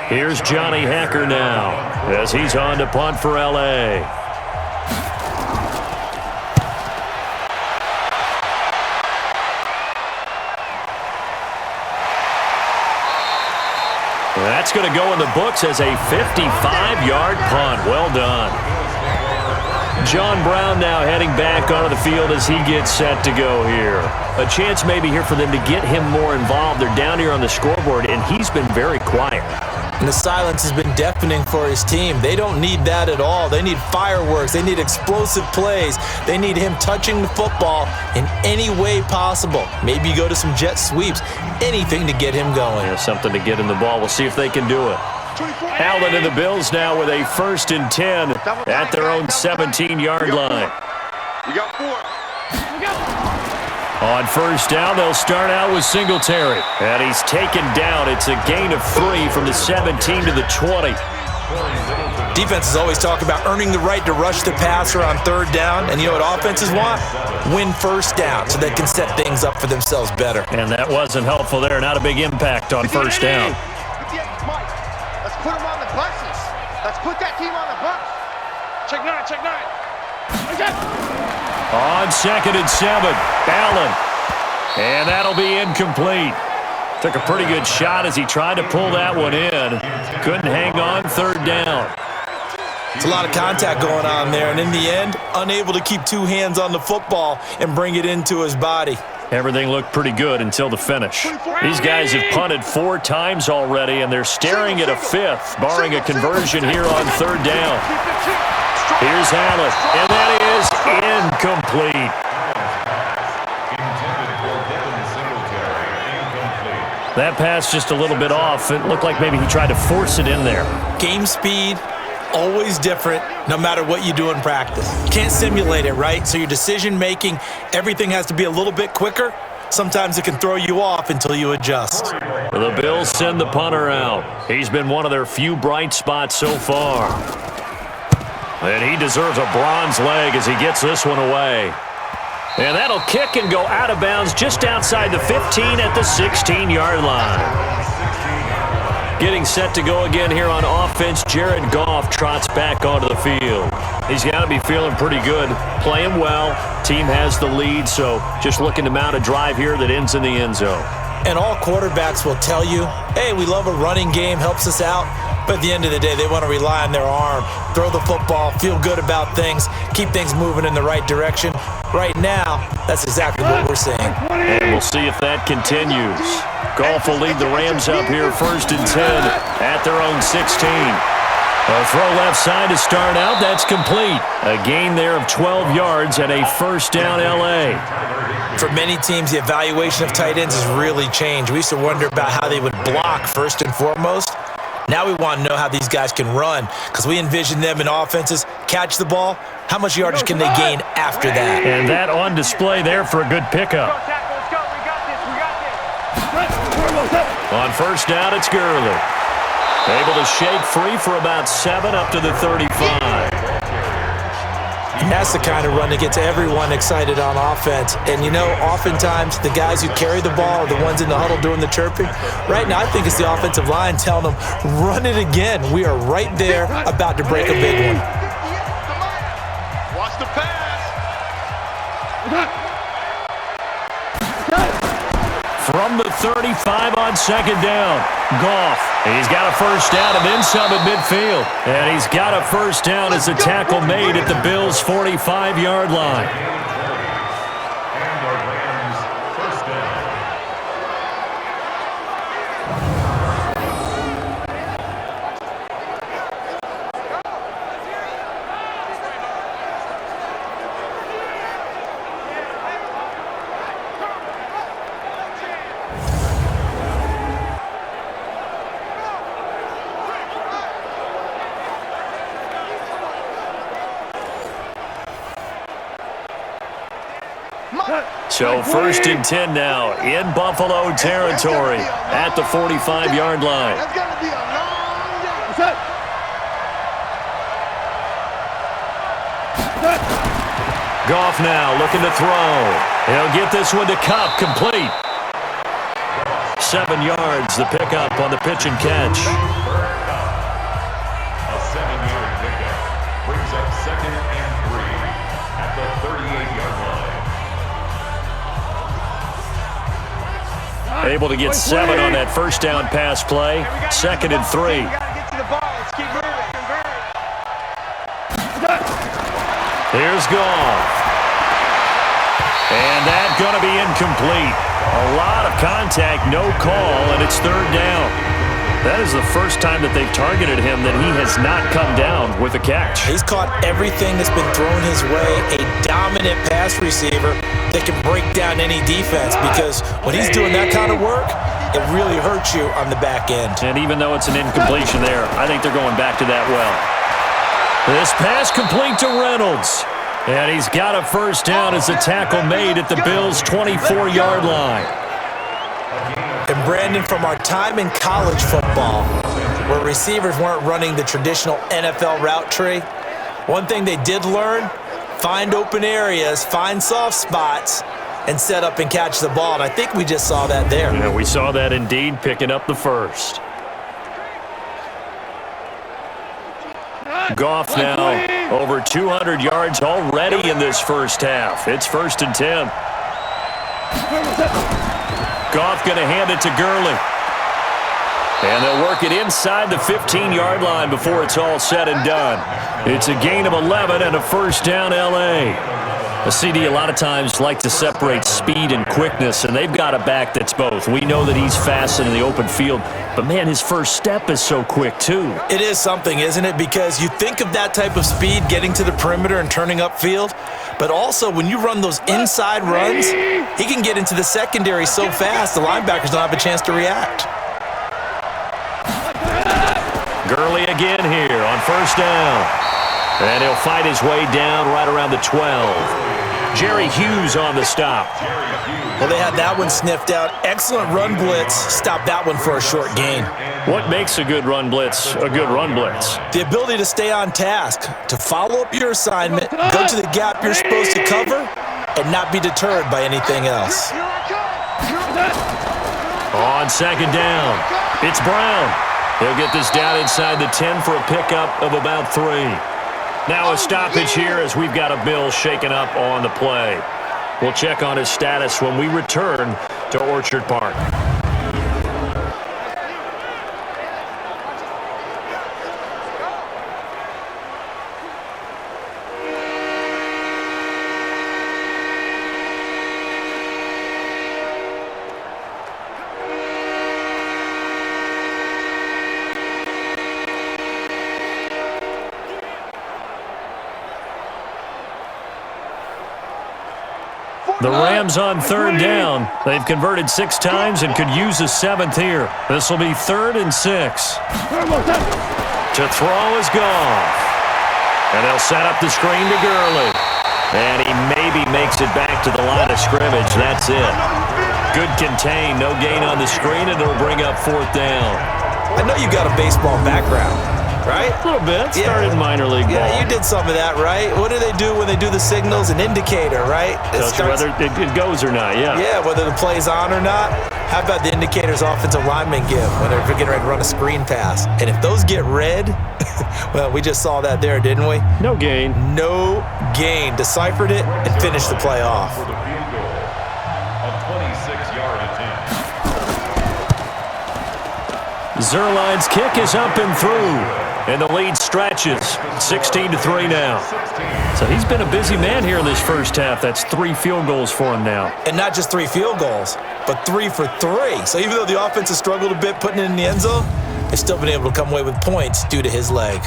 Here's Johnny Hacker now as he's on to punt for L.A. That's going to go in the books as a 55-yard punt. Well done. John Brown now heading back onto the field as he gets set to go here. A chance maybe here for them to get him more involved. They're down here on the scoreboard, and he's been very quiet. And the silence has been deafening for his team. They don't need that at all. They need fireworks. They need explosive plays. They need him touching the football in any way possible. Maybe you go to some jet sweeps. Anything to get him going. Yeah, something to get him the ball. We'll see if they can do it. Allen and the Bills now with a 1st and 10 at their own 17-yard line. You got 4. On first down, they'll start out with Singletary. And he's taken down. It's a gain of 3 from the 17 to the 20. Defenses always talk about earning the right to rush the passer on third down. And you know what offenses want? Win first down so they can set things up for themselves better. And that wasn't helpful there. Not a big impact on first down. Let's put them on the buses. Let's put that team on the bus. Check 9, check 9. On 2nd and 7, Allen. And that'll be incomplete. Took a pretty good shot as he tried to pull that one in. Couldn't hang on third down. It's a lot of contact going on there, and in the end, unable to keep 2 hands on the football and bring it into his body. Everything looked pretty good until the finish. These guys have punted 4 times already, and they're staring at a 5th, barring a conversion here on third down. Here's Allen, and that is incomplete. That pass just a little bit off. It looked like maybe he tried to force it in there. Game speed, always different, no matter what you do in practice. Can't simulate it, right? So your decision-making, everything has to be a little bit quicker. Sometimes it can throw you off until you adjust. The Bills send the punter out. He's been one of their few bright spots so far. And he deserves a bronze leg as he gets this one away. And that'll kick and go out of bounds just outside the 15 at the 16-yard line. Getting set to go again here on offense, Jared Goff trots back onto the field. He's got to be feeling pretty good, playing well. Team has the lead, so just looking to mount a drive here that ends in the end zone. And all quarterbacks will tell you, hey, we love a running game, helps us out. But at the end of the day, they want to rely on their arm, throw the football, feel good about things, keep things moving in the right direction. Right now, that's exactly what we're seeing. And we'll see if that continues. Goff will lead the Rams up here 1st and 10 at their own 16. A throw left side to start out. That's complete. A gain there of 12 yards and a first down L.A. For many teams, the evaluation of tight ends has really changed. We used to wonder about how they would block first and foremost. Now we want to know how these guys can run because we envision them in offenses, catch the ball. How much yardage can they gain after that? And that on display there for a good pickup. On first down, it's Gurley. Able to shake free for about 7 up to the 35. And that's the kind of run that gets everyone excited on offense. And, you know, oftentimes the guys who carry the ball are the ones in the huddle doing the chirping. Right now, I think it's the offensive line telling them, run it again. We are right there about to break a big one. Watch the pass. From the 35 on second down, Goff. He's got a first down and then some at midfield. And he's got a first down as the tackle made at the Bills' 45-yard line. And the Rams first down. So 1st and 10 now in Buffalo territory at the 45-yard line. That's going to be a long day. Goff now looking to throw. He'll get this one to Kupp, complete. 7 yards, the pickup on the pitch and catch. A 7-yard pickup brings up 2nd and 3 at the 38-yard line. Able to get 7 on that first down pass play. 2nd and 3. You got to get to the ball. Let's keep moving. Here's Goff. And that's going to be incomplete. A lot of contact, no call, and it's 3rd down. That is the first time that they've targeted him that he has not come down with a catch. He's caught everything that's been thrown his way. A dominant pass receiver that can break down any defense because when he's doing that kind of work, it really hurts you on the back end. And even though it's an incompletion there, I think they're going back to that well. This pass complete to Reynolds. And he's got a first down as the tackle made at the Bills' 24-yard line. And Brandon, from our time in college football, where receivers weren't running the traditional NFL route tree, one thing they did learn, find open areas, find soft spots, and set up and catch the ball. And I think we just saw that there. Yeah, we saw that indeed, picking up the first. Goff now over 200 yards already in this first half. It's 1st and 10. Goff going to hand it to Gurley. And they'll work it inside the 15-yard line before it's all said and done. It's a gain of 11 and a first down L.A. A CD a lot of times like to separate speed and quickness, and they've got a back that's both. We know that he's fast in the open field, but, man, his first step is so quick, too. It is something, isn't it? Because you think of that type of speed getting to the perimeter and turning upfield, but also when you run those inside runs, he can get into the secondary so fast the linebackers don't have a chance to react. Gurley again here on first down. And he'll fight his way down right around the 12. Jerry Hughes on the stop. Well, they had that one sniffed out. Excellent run blitz. Stopped that one for a short gain. What makes a good run blitz a good run blitz? The ability to stay on task, to follow up your assignment, go to the gap you're supposed to cover, and not be deterred by anything else. On second down, it's Brown. He'll get this down inside the 10 for a pickup of about 3. Now a stoppage here as we've got a Bill shaken up on the play. We'll check on his status when we return to Orchard Park. The Rams on third down. They've converted 6 times and could use a 7th here. This will be 3rd and 6. To throw is Goff. And they'll set up the screen to Gurley. And he maybe makes it back to the line of scrimmage. That's it. Good contain. No gain on the screen, and it'll bring up 4th down. I know you got a baseball background, right? A little bit. Started in minor league ball. Yeah, you did some of that, right? What do they do when they do the signals? An indicator, right? Tells you whether it goes or not, yeah. Yeah, whether the play's on or not. How about the indicators offensive linemen give when they're getting ready to run a screen pass? And if those get red, well, we just saw that there, didn't we? No gain. No gain. Deciphered it and finished the play off. For the field goal, a 26-yard attempt. Zerline's kick is up and through, and the lead stretches. 16-3 now. So he's been a busy man here in this first half. That's 3 field goals for him now. And not just 3 field goals, but 3 for 3. So even though the offense has struggled a bit putting it in the end zone, they've still been able to come away with points due to his leg.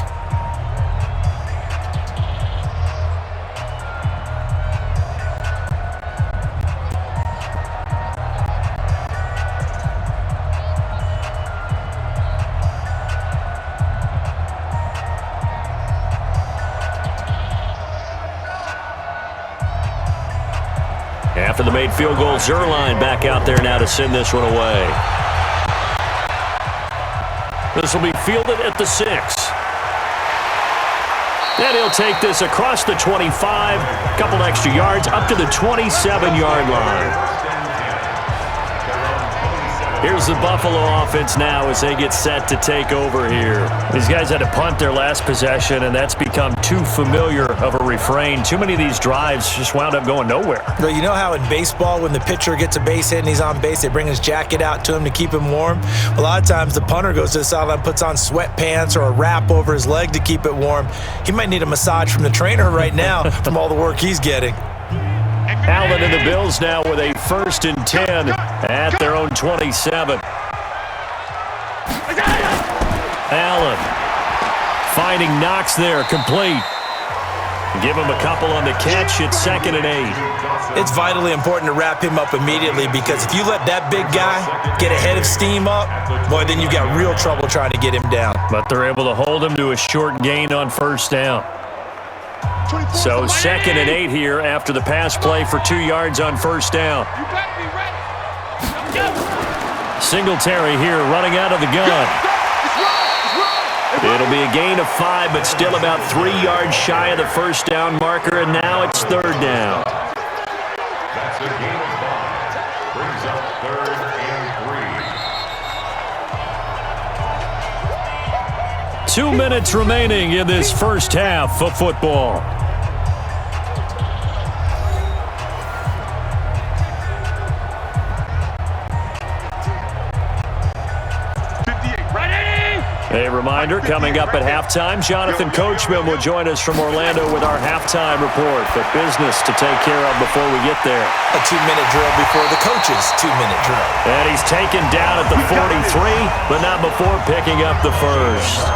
After the made field goal, Zerline back out there now to send this one away. This will be fielded at the 6. And he'll take this across the 25, a couple extra yards, up to the 27-yard line. Here's the Buffalo offense now as they get set to take over here. These guys had to punt their last possession, and that's become too familiar of a refrain. Too many of these drives just wound up going nowhere. Well, you know how in baseball when the pitcher gets a base hit and he's on base, they bring his jacket out to him to keep him warm? A lot of times the punter goes to the sideline, puts on sweatpants or a wrap over his leg to keep it warm. He might need a massage from the trainer right now from all the work he's getting. Allen and the Bills now with a 1st and 10 at their own 27. Allen finding Knox there, complete. Give him a couple on the catch. It's 2nd and 8. It's vitally important to wrap him up immediately because if you let that big guy get a head of steam up, boy, then you've got real trouble trying to get him down. But they're able to hold him to a short gain on 1st down. So 2nd and 8 here after the pass play for 2 yards on first down. You better be ready. Singletary here running out of the gun. It'll be a gain of 5, but still about 3 yards shy of the first down marker, and now it's 3rd down. That's a gain of 5. Brings up 3rd and 3. 2 minutes remaining in this first half of football. A reminder, coming up at halftime, Jonathan Coachman will join us from Orlando with our halftime report. But business to take care of before we get there. A 2-minute drill before the coach's 2-minute drill. And he's taken down at the 43, but not before picking up the first.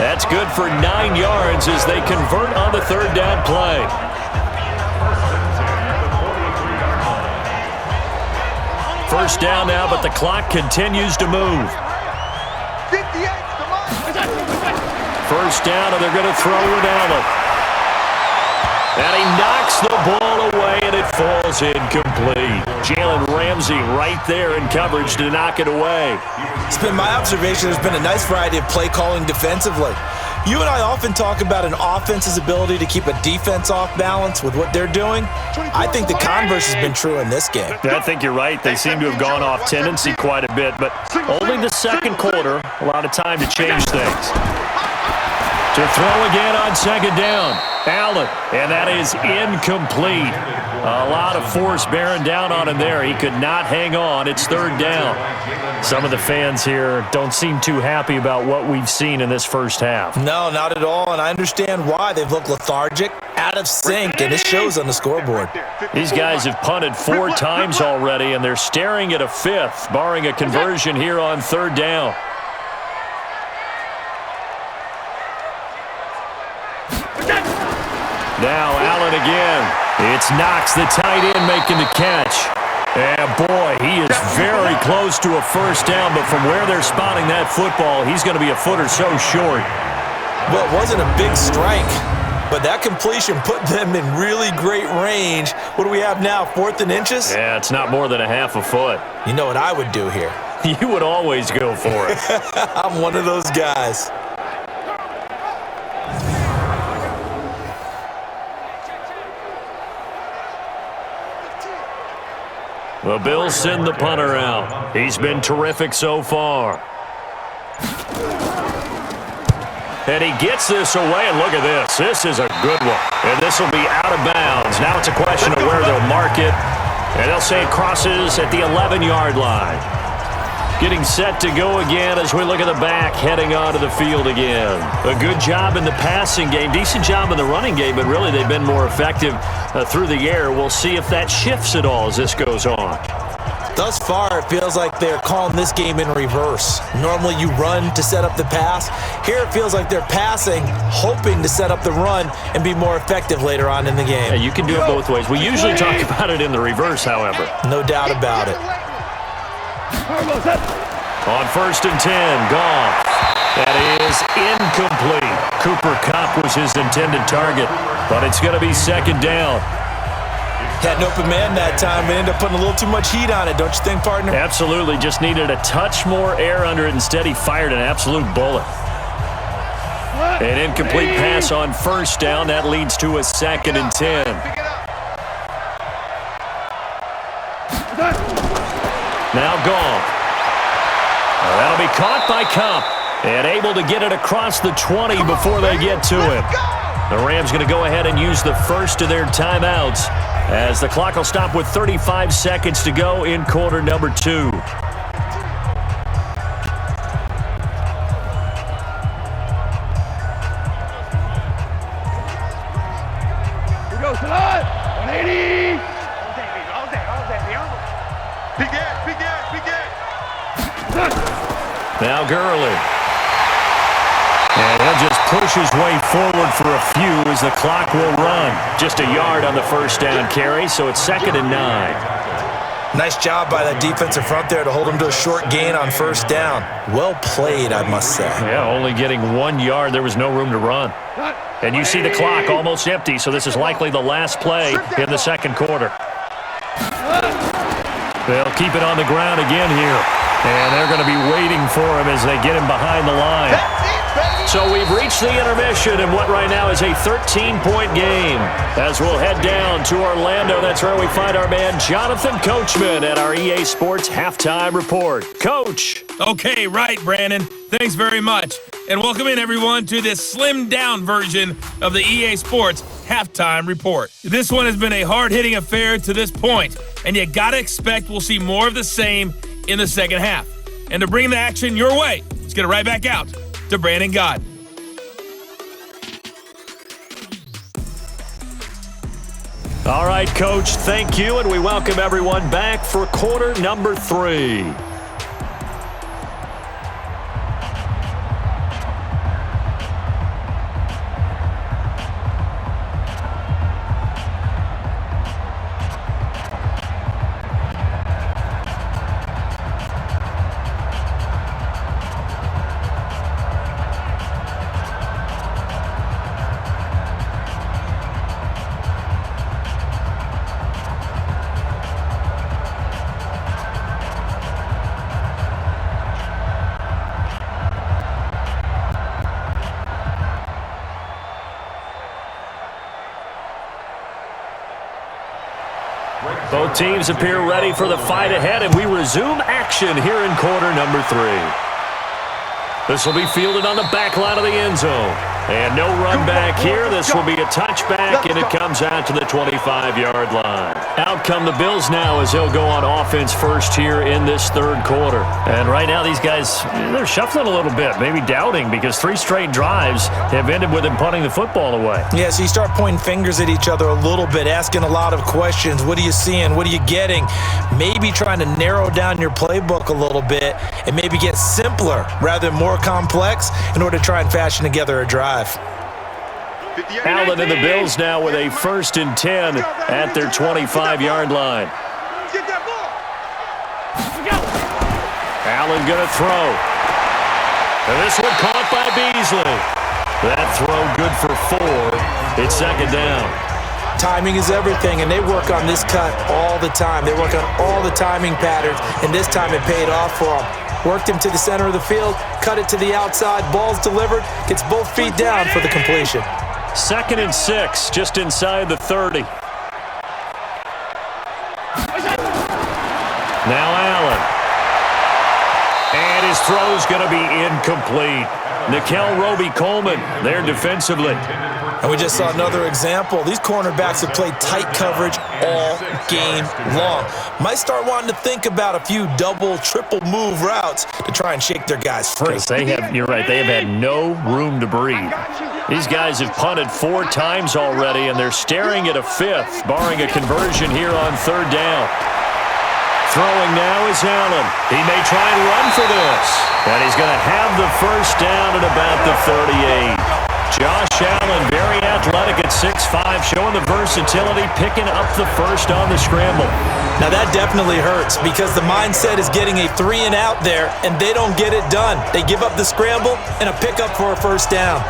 That's good for 9 yards as they convert on the 3rd down play. First down now, but the clock continues to move. First down, and they're going to throw with Allen. And he knocks the ball away, and it falls incomplete. Jalen Ramsey right there in coverage to knock it away. It's been my observation there's been a nice variety of play calling defensively. You and I often talk about an offense's ability to keep a defense off balance with what they're doing. I think the converse has been true in this game. I think you're right. They seem to have gone off tendency quite a bit, but only the second quarter, a lot of time to change things. To throw again on 2nd down. Allen, and that is incomplete. A lot of force bearing down on him there. He could not hang on. It's 3rd down. Some of the fans here don't seem too happy about what we've seen in this first half. No, not at all, and I understand why. They've looked lethargic, out of sync, and it shows on the scoreboard. These guys have punted 4 times already, and they're staring at a 5th, barring a conversion here on 3rd down. Now Allen again. It's Knox, the tight end, making the catch. And boy, he is very close to a first down, but from where they're spotting that football, he's going to be a foot or so short. Well, it wasn't a big strike, but that completion put them in really great range. What do we have now, 4th and inches? Yeah, it's not more than a half a foot. You know what I would do here? You would always go for it. I'm one of those guys. The Bills send the punter out. He's been terrific so far. And he gets this away, and look at this. This is a good one. And this will be out of bounds. Now it's a question of where they'll mark it. And they'll say it crosses at the 11-yard line. Getting set to go again as we look at the back, heading onto the field again. A good job in the passing game, decent job in the running game, but really they've been more effective through the air. We'll see if that shifts at all as this goes on. Thus far, it feels like they're calling this game in reverse. Normally you run to set up the pass. Here it feels like they're passing, hoping to set up the run and be more effective later on in the game. Yeah, you can do it both ways. We usually talk about it in the reverse, however. No doubt about it. On 1st and 10, Goff. That is incomplete. Cooper Kupp was his intended target, but it's going to be 2nd down. Had an open man that time and ended up putting a little too much heat on it, don't you think, partner? Absolutely. Just needed a touch more air under it. Instead, he fired an absolute bullet. An incomplete pass on 1st down. That leads to a 2nd and 10. Now Goff. That'll be caught by Kupp and able to get it across the 20 before they get to him. The Rams going to go ahead and use the first of their timeouts as the clock will stop with 35 seconds to go in quarter number 2. Here goes, 180. Now Gurley. And he'll just push his way forward for a few as the clock will run. Just a yard on the first down carry, so it's 2nd and 9. Nice job by that defensive front there to hold them to a short gain on first down. Well played, I must say. Yeah, only getting 1 yard. There was no room to run. And you see the clock almost empty, so this is likely the last play in the second quarter. They'll keep it on the ground again here. And they're going to be waiting for him as they get him behind the line. So we've reached the intermission in what right now is a 13-point game. As we'll head down to Orlando, that's where we find our man Jonathan Coachman at our EA Sports Halftime Report. Coach. Okay, right, Brandon. Thanks very much. And welcome in, everyone, to this slimmed-down version of the EA Sports Halftime Report. This one has been a hard-hitting affair to this point, and you got to expect we'll see more of the same in the second half. And to bring the action your way, let's get it right back out to Brandon Gott. All right, Coach, thank you, and we welcome everyone back for quarter number 3. Both teams appear ready for the fight ahead, and we resume action here in quarter number 3. This will be fielded on the back line of the end zone. And no run back here. This will be a touchback, and it comes out to the 25-yard line. Out come the Bills now as they'll go on offense first here in this third quarter. And right now these guys, they're shuffling a little bit, maybe doubting, because 3 straight drives have ended with them punting the football away. Yeah, so you start pointing fingers at each other a little bit, asking a lot of questions. What are you seeing? What are you getting? Maybe trying to narrow down your playbook a little bit and maybe get simpler rather than more complex in order to try and fashion together a drive. Allen and the Bills now with a 1st and 10 at their 25-yard line. Allen going to throw. And this one caught by Beasley. That throw good for 4. It's second down. Timing is everything, and they work on this cut all the time. They work on all the timing patterns, and this time it paid off for them. Worked him to the center of the field, cut it to the outside, ball's delivered, gets both feet down for the completion. 2nd and 6, just inside the 30. Now Allen. And his throw's going to be incomplete. Nikel Roby-Coleman there defensively. And we just saw another example. These cornerbacks have played tight coverage all game long. Might start wanting to think about a few double, triple move routes to try and shake their guys free. You're right, they have had no room to breathe. These guys have punted 4 times already, and they're staring at a 5th, barring a conversion here on 3rd down. Throwing now is Allen. He may try and run for this. And he's going to have the 1st down at about the 38. Josh Allen, very athletic at 6'5", showing the versatility, picking up the 1st on the scramble. Now that definitely hurts because the mindset is getting a 3 and out there, and they don't get it done. They give up the scramble and a pickup for a 1st down.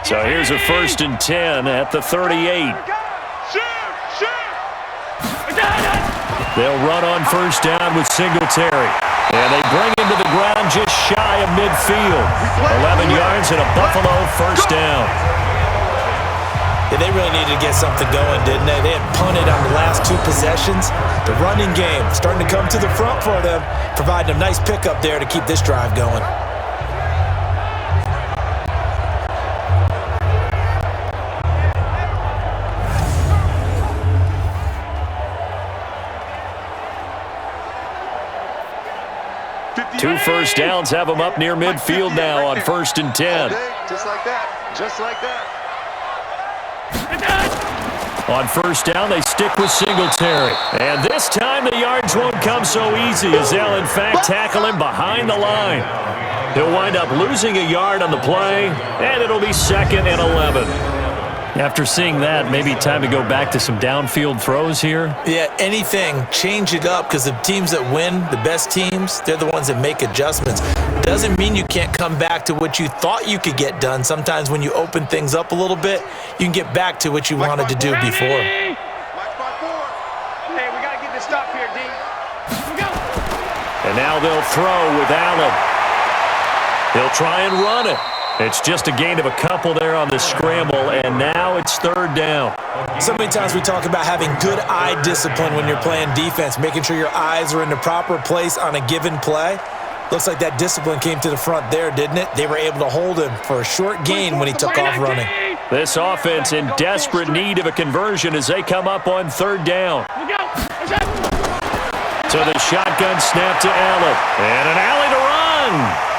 So here's a 1st and 10 at the 38. They'll run on 1st down with Singletary. And they bring him to the ground just shy of midfield. 11 yards and a Buffalo 1st down. Yeah, they really needed to get something going, didn't they? They had punted on the last 2 possessions. The running game starting to come to the front for them, providing a nice pickup there to keep this drive going. Two 1st downs have them up near midfield now on 1st and 10. Just like that. Just like that. On first down, they stick with Singletary. And this time, the yards won't come so easy as they'll, in fact, tackle him behind the line. He'll wind up losing a yard on the play, and it'll be 2nd and 11. After seeing that, maybe time to go back to some downfield throws here. Yeah, anything. Change it up because the teams that win, the best teams, they're the ones that make adjustments. Doesn't mean you can't come back to what you thought you could get done. Sometimes when you open things up a little bit, you can get back to what you wanted to do before. Hey, we got to get this stop here, D. We go. And now they'll throw with Allen. He'll try and run it. It's just a gain of a couple there on the scramble, and now it's 3rd down. So many times we talk about having good eye discipline when you're playing defense, making sure your eyes are in the proper place on a given play. Looks like that discipline came to the front there, didn't it? They were able to hold him for a short gain when he took off running. This offense in desperate need of a conversion as they come up on 3rd down. So the shotgun snap to Allen, and an alley to run.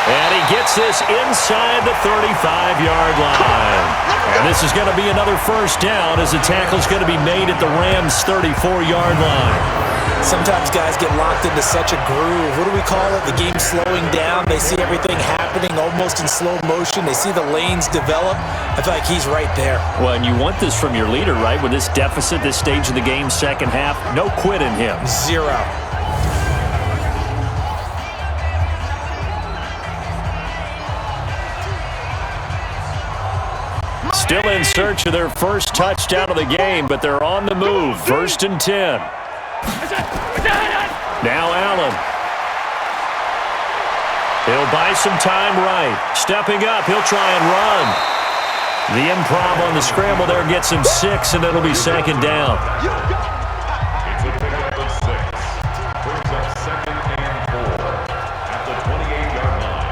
And he gets this inside the 35-yard line. And this is going to be another 1st down as the tackle's going to be made at the Rams' 34-yard line. Sometimes guys get locked into such a groove. What do we call it? The game slowing down. They see everything happening almost in slow motion. They see the lanes develop. I feel like he's right there. Well, and you want this from your leader, right? With this deficit, this stage of the game, second half, no quit in him. 0. Still in search of their first touchdown of the game, but they're on the move. 1st and 10. Now Allen. He'll buy some time right. Stepping up, he'll try and run. The improv on the scramble there gets him 6, and it'll be 2nd down. It's a pickup of 6. Brings up 2nd and 4 at the 28-yard line.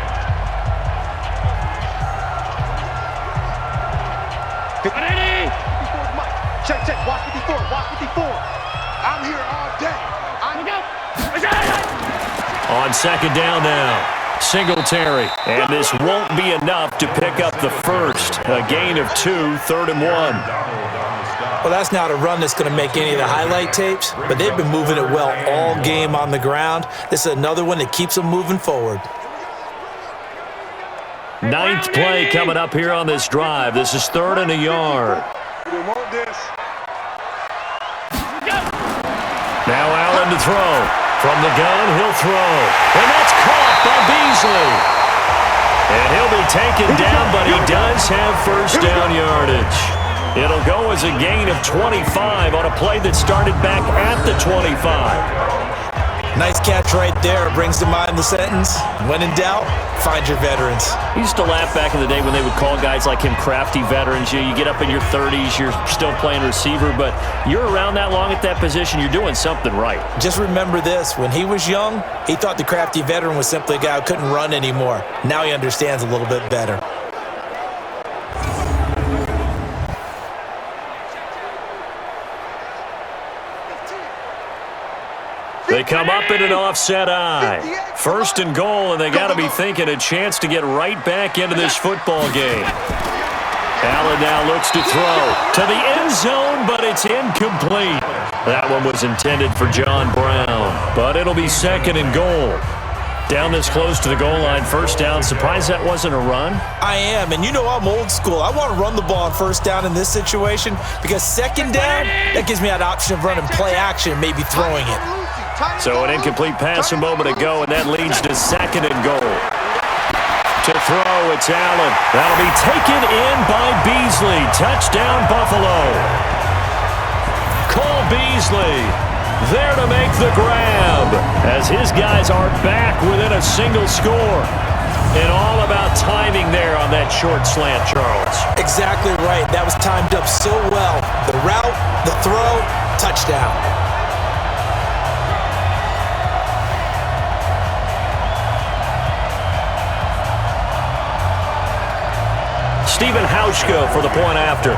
Check. Watch 54. I'm here all day. On 2nd down now, Singletary. And this won't be enough to pick up the first. A gain of 2, 3rd and 1. Well, that's not a run that's going to make any of the highlight tapes, but they've been moving it well all game on the ground. This is another one that keeps them moving forward. 9th play coming up here on this drive. This is 3rd and a yard. Now Allen to throw. From the gun, he'll throw. And that's caught by Beasley. And he'll be taken down, but he does have 1st down yardage. It'll go as a gain of 25 on a play that started back at the 25. Nice catch right there. Brings to mind the sentence, when in doubt, find your veterans. I used to laugh back in the day when they would call guys like him crafty veterans. You get up in your 30s, you're still playing receiver, but you're around that long at that position, you're doing something right. Just remember this. When he was young, he thought the crafty veteran was simply a guy who couldn't run anymore. Now he understands a little bit better. They come up in an offset eye. 1st and goal, and they got to be thinking a chance to get right back into this football game. Allen now looks to throw to the end zone, but it's incomplete. That one was intended for John Brown, but it'll be 2nd and goal. Down this close to the goal line, 1st down. Surprised that wasn't a run? I am, and you know I'm old school. I want to run the ball on 1st down in this situation because 2nd down, that gives me that option of running play action and maybe throwing it. So an incomplete pass a moment ago, and that leads to 2nd and goal. To throw, it's Allen. That'll be taken in by Beasley. Touchdown, Buffalo. Cole Beasley there to make the grab as his guys are back within a single score. And all about timing there on that short slant, Charles. Exactly right. That was timed up so well. The route, the throw, touchdown. Stephen Hauschka for the point after.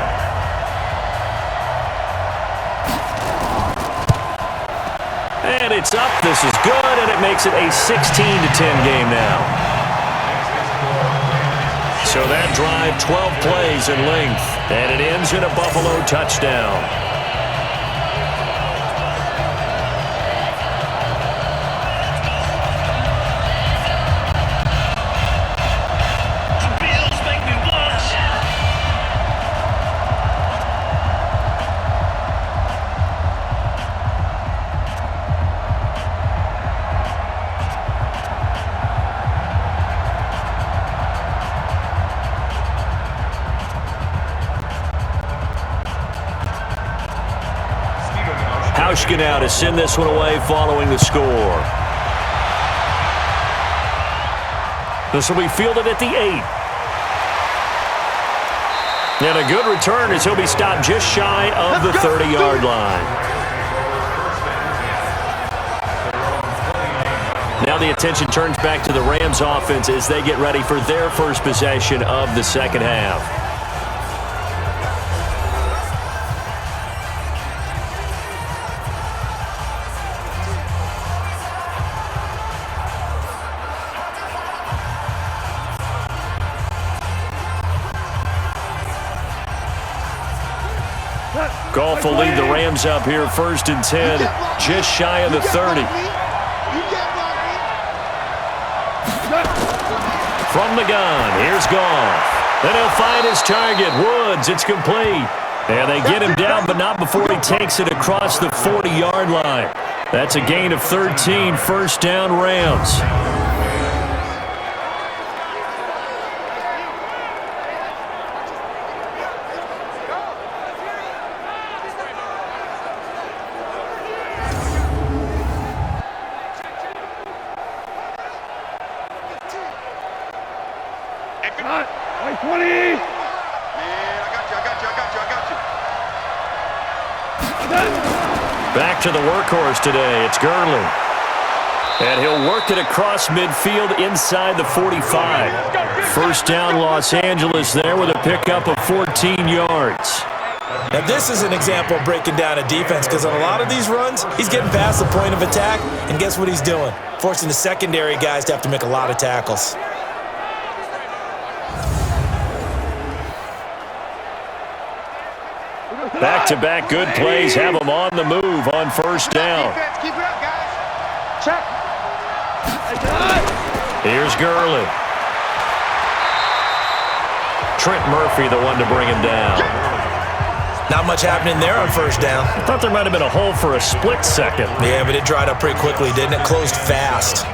And it's up. This is good, and it makes it a 16-10 game now. So that drive, 12 plays in length, and it ends in a Buffalo touchdown. Now to send this one away following the score. This will be fielded at the 8. And a good return as he'll be stopped just shy of the 30-yard line. Now the attention turns back to the Rams offense as they get ready for their first possession of the second half. Goff will lead the Rams up here first and 10, just shy of the 30. From the gun, here's Goff. Then he'll find his target, Woods. It's complete. And they get him down, but not before he takes it across the 40-yard line. That's a gain of 13, first down Rams. Back to the workhorse today, it's Gurley. And he'll work it across midfield inside the 45. First down Los Angeles there with a pickup of 14 yards. Now this is an example of breaking down a defense because on a lot of these runs, he's getting past the point of attack, and guess what he's doing? Forcing the secondary guys to have to make a lot of tackles. Back-to-back good plays have them on the move on first down. Keep it up, guys. Check. Here's Gurley. Trent Murphy, the one to bring him down. Not much happening there on first down. I thought there might have been a hole for a split second. Yeah, but it dried up pretty quickly, didn't it? Closed fast.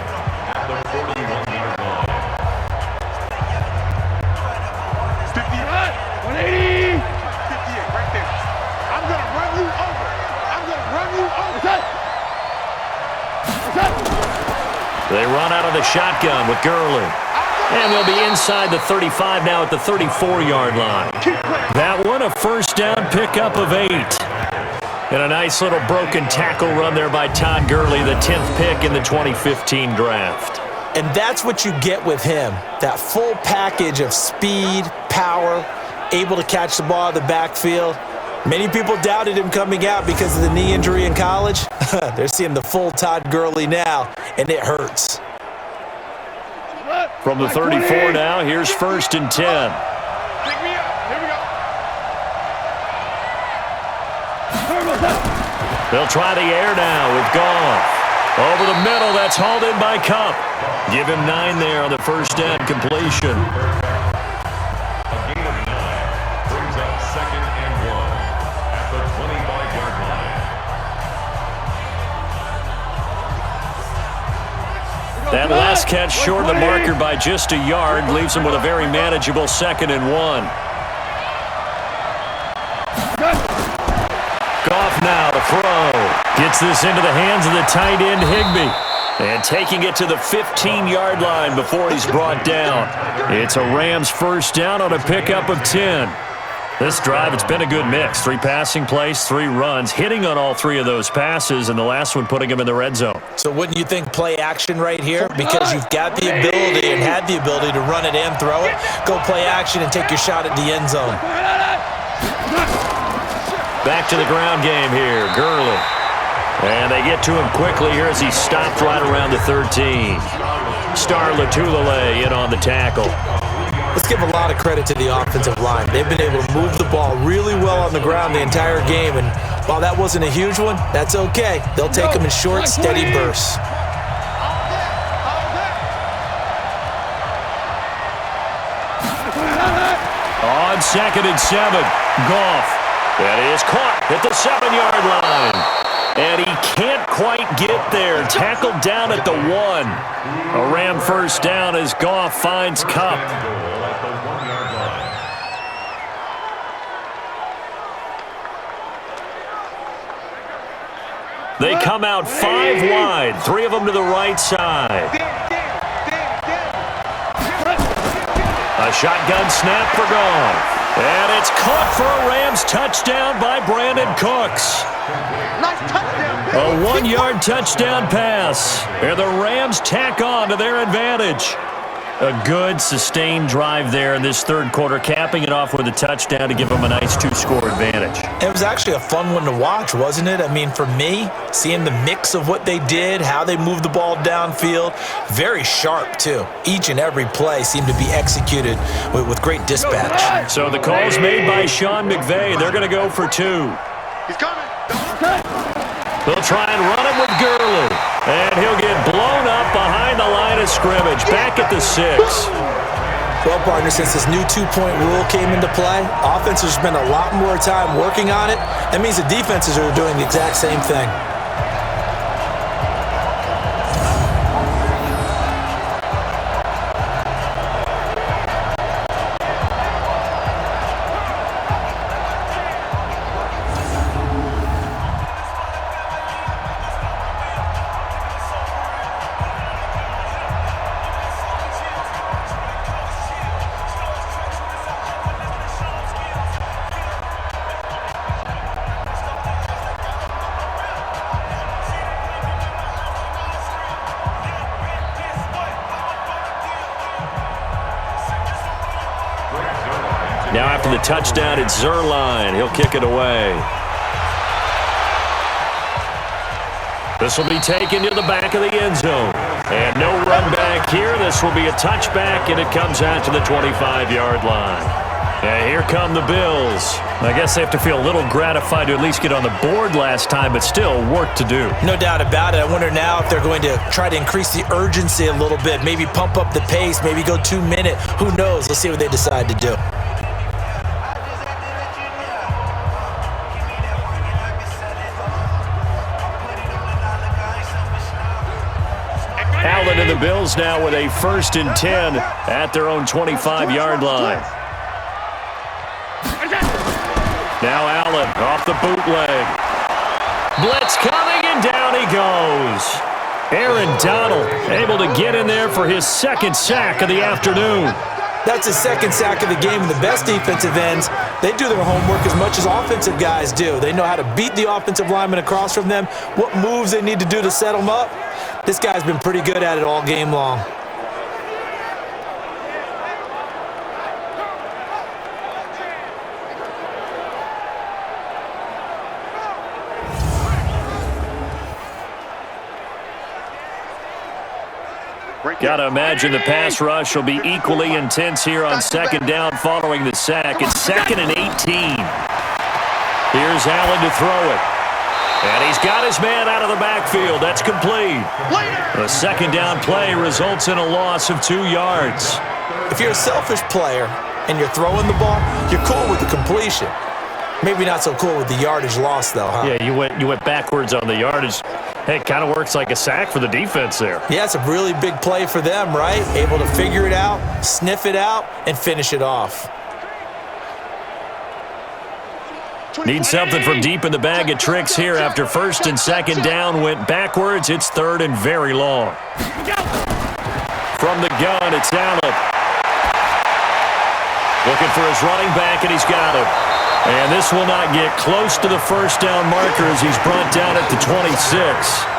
They run out of the shotgun with Gurley. And they'll be inside the 35 now at the 34-yard line. That one, a first down pickup of 8. And a nice little broken tackle run there by Todd Gurley, the 10th pick in the 2015 draft. And that's what you get with him, that full package of speed, power, able to catch the ball out of the backfield. Many people doubted him coming out because of the knee injury in college. They're seeing the full Todd Gurley now, and it hurts. From the 34 now, here's first and 10. Pick me up. Here we go. They'll try the air now with Goff. Over the middle, that's hauled in by Cup. Give him 9 there on the first down completion. That last catch short of the marker by just a yard leaves him with a very manageable 2nd and 1. Goff now to throw. Gets this into the hands of the tight end Higbee. And taking it to the 15-yard line before he's brought down. It's a Rams first down on a pickup of 10. This drive, it's been a good mix. 3 passing plays, 3 runs, hitting on all 3 of those passes, and the last one putting him in the red zone. So wouldn't you think play action right here? Because you've got the ability and had the ability to run it and throw it. Go play action and take your shot at the end zone. Back to the ground game here, Gurley. And they get to him quickly here as he stopped right around the 13. Star Latulele in on the tackle. Let's give a lot of credit to the offensive line. They've been able to move the ball really well on the ground the entire game, and while that wasn't a huge one, that's okay. They'll take them in short, steady bursts. On 2nd and 7, Goff. That is caught at the 7-yard line. And he can't quite get there. Tackled down at the 1. A Ram first down as Goff finds Kupp. They come out 5 wide, 3 of them to the right side. A shotgun snap for Goff. And it's caught for a Rams touchdown by Brandon Cooks. Nice touchdown. A 1-yard touchdown pass. And the Rams tack on to their advantage. A good, sustained drive there in this third quarter, capping it off with a touchdown to give them a nice 2-score advantage. It was actually a fun one to watch, wasn't it? I mean, for me, seeing the mix of what they did, how they moved the ball downfield, very sharp, too. Each and every play seemed to be executed with great dispatch. So the call's made by Sean McVay. They're going to go for 2. He's coming. They'll try and run it with Gurley. And he'll get blown up behind the line of scrimmage, back at the 6. Well, partner, since this new 2-point rule came into play, offenses spend a lot more time working on it. That means the defenses are doing the exact same thing. Now after the touchdown, it's Zerline. He'll kick it away. This will be taken to the back of the end zone. And no run back here. This will be a touchback, and it comes out to the 25-yard line. And here come the Bills. I guess they have to feel a little gratified to at least get on the board last time, but still work to do. No doubt about it. I wonder now if they're going to try to increase the urgency a little bit, maybe pump up the pace, maybe go 2-minute. Who knows? Let's see what they decide to do. Allen and the Bills now with a 1st and 10 at their own 25-yard line. Now Allen off the bootleg. Blitz coming, and down he goes. Aaron Donald able to get in there for his 2nd sack of the afternoon. That's his 2nd sack of the game, and the best defensive ends, they do their homework as much as offensive guys do. They know how to beat the offensive lineman across from them, what moves they need to do to set them up. This guy's been pretty good at it all game long. Got to imagine the pass rush will be equally intense here on 2nd down following the sack. It's 2nd and 18. Here's Allen to throw it. And he's got his man out of the backfield. That's complete. The 2nd down play results in a loss of 2 yards. If you're a selfish player and you're throwing the ball, you're cool with the completion. Maybe not so cool with the yardage loss, though, huh? Yeah, you went backwards on the yardage. Hey, it kind of works like a sack for the defense there. Yeah, it's a really big play for them, right? Able to figure it out, sniff it out, and finish it off. Need something from deep in the bag of tricks here after 1st and 2nd down went backwards. It's 3rd and very long. From the gun, it's Allen. Looking for his running back, and he's got it. And this will not get close to the 1st down marker as he's brought down at the 26.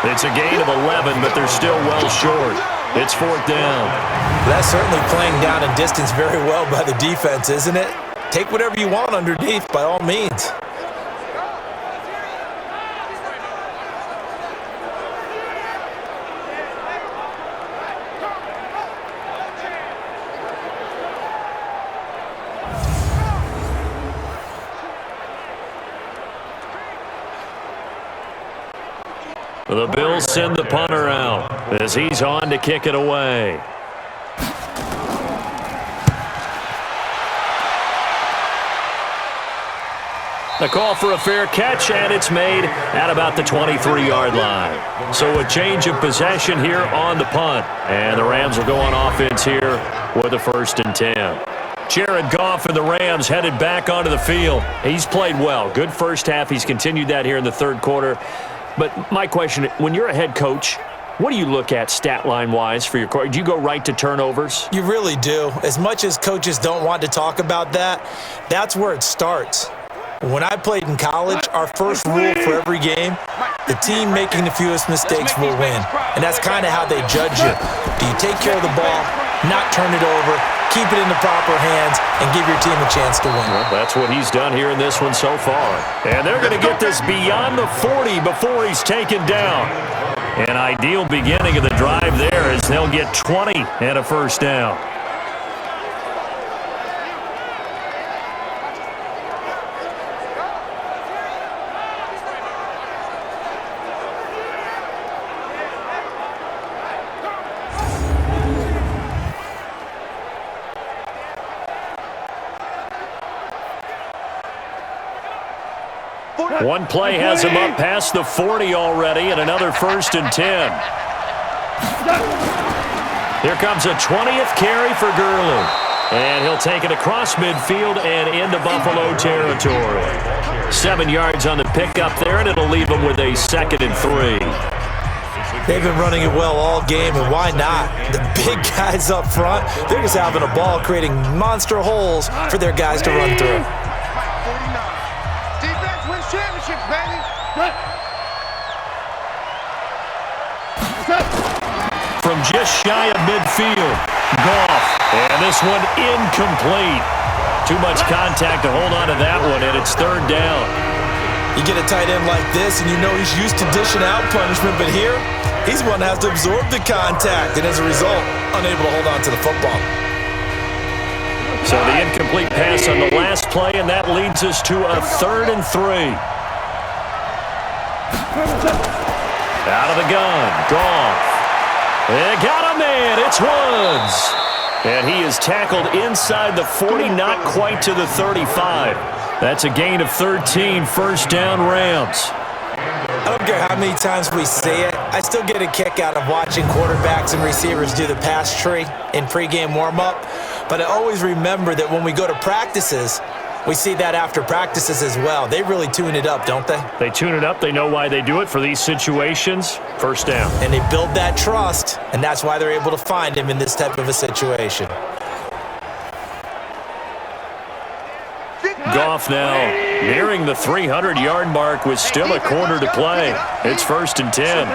It's a gain of 11, but they're still well short. It's 4th down. That's certainly playing down and distance very well by the defense, isn't it? Take whatever you want underneath, by all means. The Bills send the punter out as he's on to kick it away. The call for a fair catch, and it's made at about the 23-yard line. So a change of possession here on the punt. And the Rams will go on offense here with a 1st and 10. Jared Goff and the Rams headed back onto the field. He's played well. Good first half. He's continued that here in the third quarter. But my question, when you're a head coach, what do you look at stat line-wise for your coach? Do you go right to turnovers? You really do. As much as coaches don't want to talk about that, that's where it starts. When I played in college, our first rule for every game, the team making the fewest mistakes will win. And that's kind of how they judge you. Do you take care of the ball, not turn it over, keep it in the proper hands, and give your team a chance to win? Well, that's what he's done here in this one so far. And they're going to get this beyond the 40 before he's taken down. An ideal beginning of the drive there as they'll get 20 and a 1st down. One play has him up past the 40 already, and another 1st and 10. Here comes a 20th carry for Gurley. And he'll take it across midfield and into Buffalo territory. 7 yards on the pickup there, and it'll leave him with a 2nd and 3. They've been running it well all game, and why not? The big guys up front, they're just having a ball, creating monster holes for their guys to run through. Championships, baby. From just shy of midfield, Goff. And this one incomplete. Too much contact to hold on to that one, and it's 3rd down. You get a tight end like this, and you know he's used to dishing out punishment, but here, he's one that has to absorb the contact, and as a result, unable to hold on to the football. So the incomplete pass on the last play, and that leads us to a 3rd and 3. Out of the gun, Goff. They got a man, it's Woods. And he is tackled inside the 40, not quite to the 35. That's a gain of 13, 1st down Rams. I don't care how many times we see it, I still get a kick out of watching quarterbacks and receivers do the pass tree in pregame warm-up. But I always remember that when we go to practices, we see that after practices as well. They really tune it up, don't they? They tune it up. They know why they do it for these situations. 1st down. And they build that trust, and that's why they're able to find him in this type of a situation. Goff now nearing the 300-yard mark with still a quarter to play. It's 1st and 10.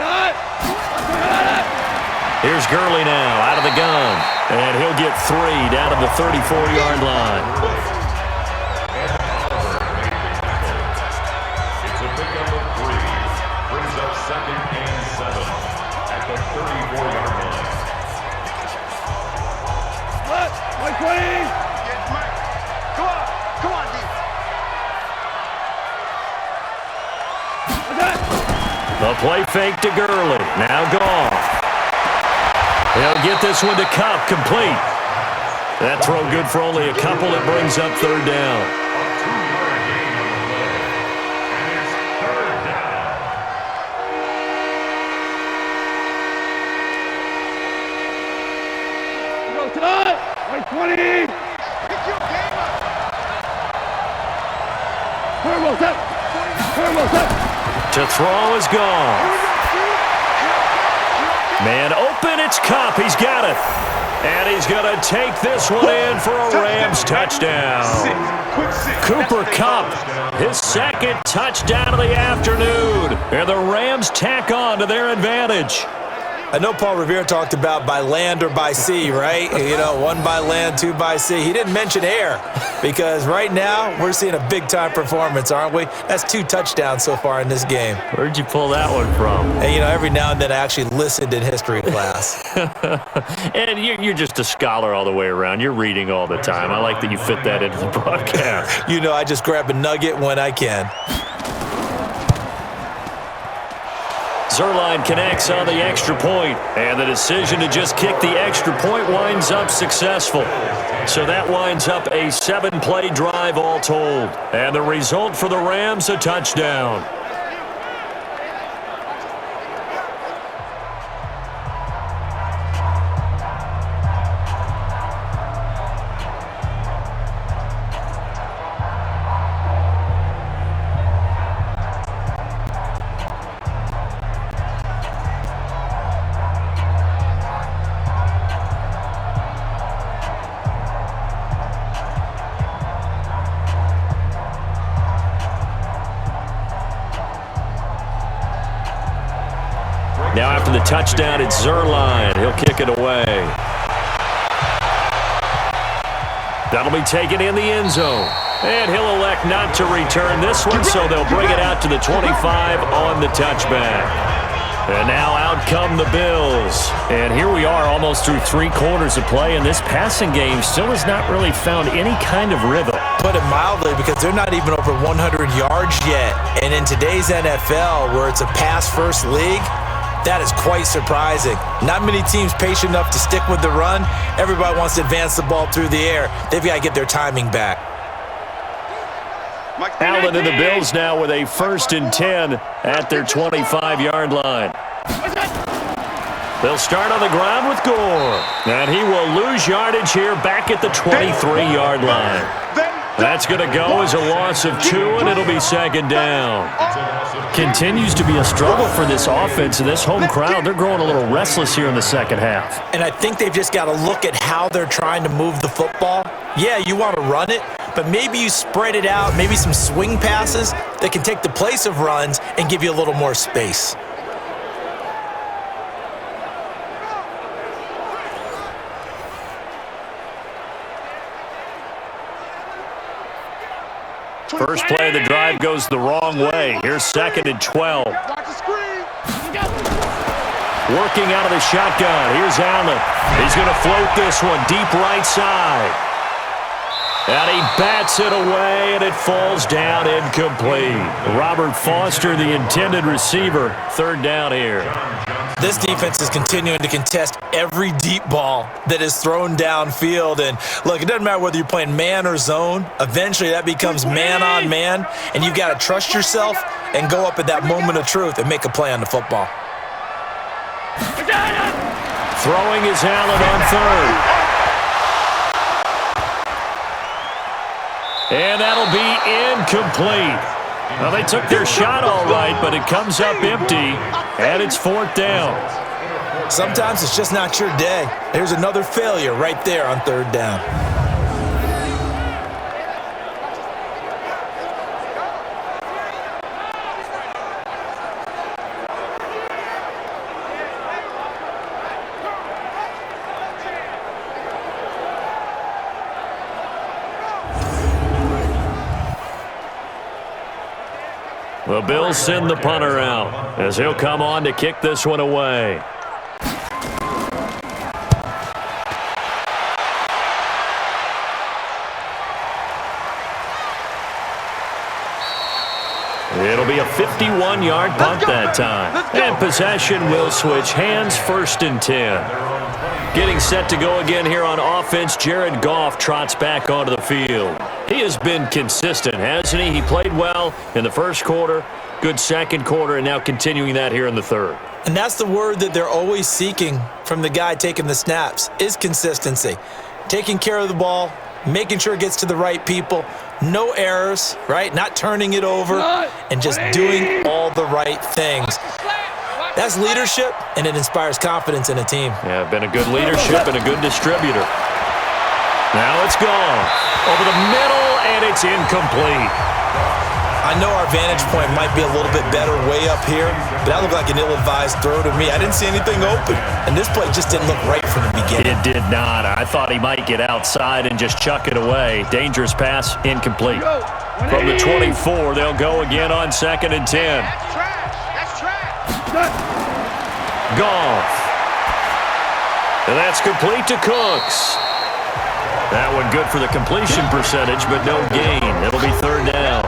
Here's Gurley now out of the gun. And he'll get 3 down to the 34-yard line. It's a pickup of 3. Brings up 2nd and 7 at the 34-yard line. Come on, D. The play fake to Gurley. Now Goff. He'll get this one to Cup, complete. That throw good for only a couple. It brings up 3rd down. To throw is Goff. Man open, it's Cup. He's got it. And he's going to take this one in for a Rams touchdown. Cooper Kupp, his 2nd touchdown of the afternoon. And the Rams tack on to their advantage. I know Paul Revere talked about by land or by sea, right? You know, 1 by land, 2 by sea. He didn't mention air because right now we're seeing a big-time performance, aren't we? That's 2 touchdowns so far in this game. Where'd you pull that one from? And, you know, every now and then I actually listened in history class. And you're just a scholar all the way around. You're reading all the time. I like that you fit that into the broadcast. You know, I just grab a nugget when I can. Zuerlein connects on the extra point, and the decision to just kick the extra point winds up successful. So that winds up a 7-play drive all told. And the result for the Rams, a touchdown. Now after the touchdown, it's Zuerlein. He'll kick it away. That'll be taken in the end zone. And he'll elect not to return this one, so they'll bring it out to the 25 on the touchback. And now out come the Bills. And here we are almost through 3 quarters of play, and this passing game still has not really found any kind of rhythm. Put it mildly, because they're not even over 100 yards yet. And in today's NFL, where it's a pass-first league, that is quite surprising. Not many teams patient enough to stick with the run. Everybody wants to advance the ball through the air. They've got to get their timing back. Allen and the Bills now with a 1st and 10 at their 25-yard line. They'll start on the ground with Gore. And he will lose yardage here back at the 23-yard line. That's going to go as a loss of 2, and it'll be 2nd down. Continues to be a struggle for this offense, and this home crowd, they're growing a little restless here in the second half. And I think they've just got to look at how they're trying to move the football. Yeah, you want to run it, but maybe you spread it out, maybe some swing passes that can take the place of runs and give you a little more space. First play of the drive goes the wrong way. Here's 2nd and 12. Working out of the shotgun. Here's Allen. He's going to float this one deep right side. And he bats it away, and it falls down incomplete. Robert Foster, the intended receiver. 3rd down here. This defense is continuing to contest every deep ball that is thrown downfield. And look, it doesn't matter whether you're playing man or zone. Eventually, that becomes man on man, and you've got to trust yourself and go up at that moment of truth and make a play on the football. Throwing is Allen on 3rd. And that'll be incomplete. Well, they took their shot all right, but it comes up empty, and it's 4th down. Sometimes it's just not your day. There's another failure right there on 3rd down. The Bills send the punter out as he'll come on to kick this one away. It'll be a 51-yard punt that time. And possession will switch hands, 1st and 10. Getting set to go again here on offense, Jared Goff trots back onto the field. He has been consistent, hasn't he? He played well in the 1st quarter, good 2nd quarter, and now continuing that here in the 3rd. And that's the word that they're always seeking from the guy taking the snaps, is consistency. Taking care of the ball, making sure it gets to the right people, no errors, right? Not turning it over, and just doing all the right things. That's leadership, and it inspires confidence in a team. Yeah, been a good leadership and a good distributor. Now it's gone. Over the middle, and it's incomplete. I know our vantage point might be a little bit better way up here, but that looked like an ill-advised throw to me. I didn't see anything open, and this play just didn't look right from the beginning. It did not. I thought he might get outside and just chuck it away. Dangerous pass, incomplete. From the 24, they'll go again on 2nd and 10. That's trash. That's trash. Goff. And that's complete to Cooks. That one good for the completion percentage, but no gain. It'll be 3rd down.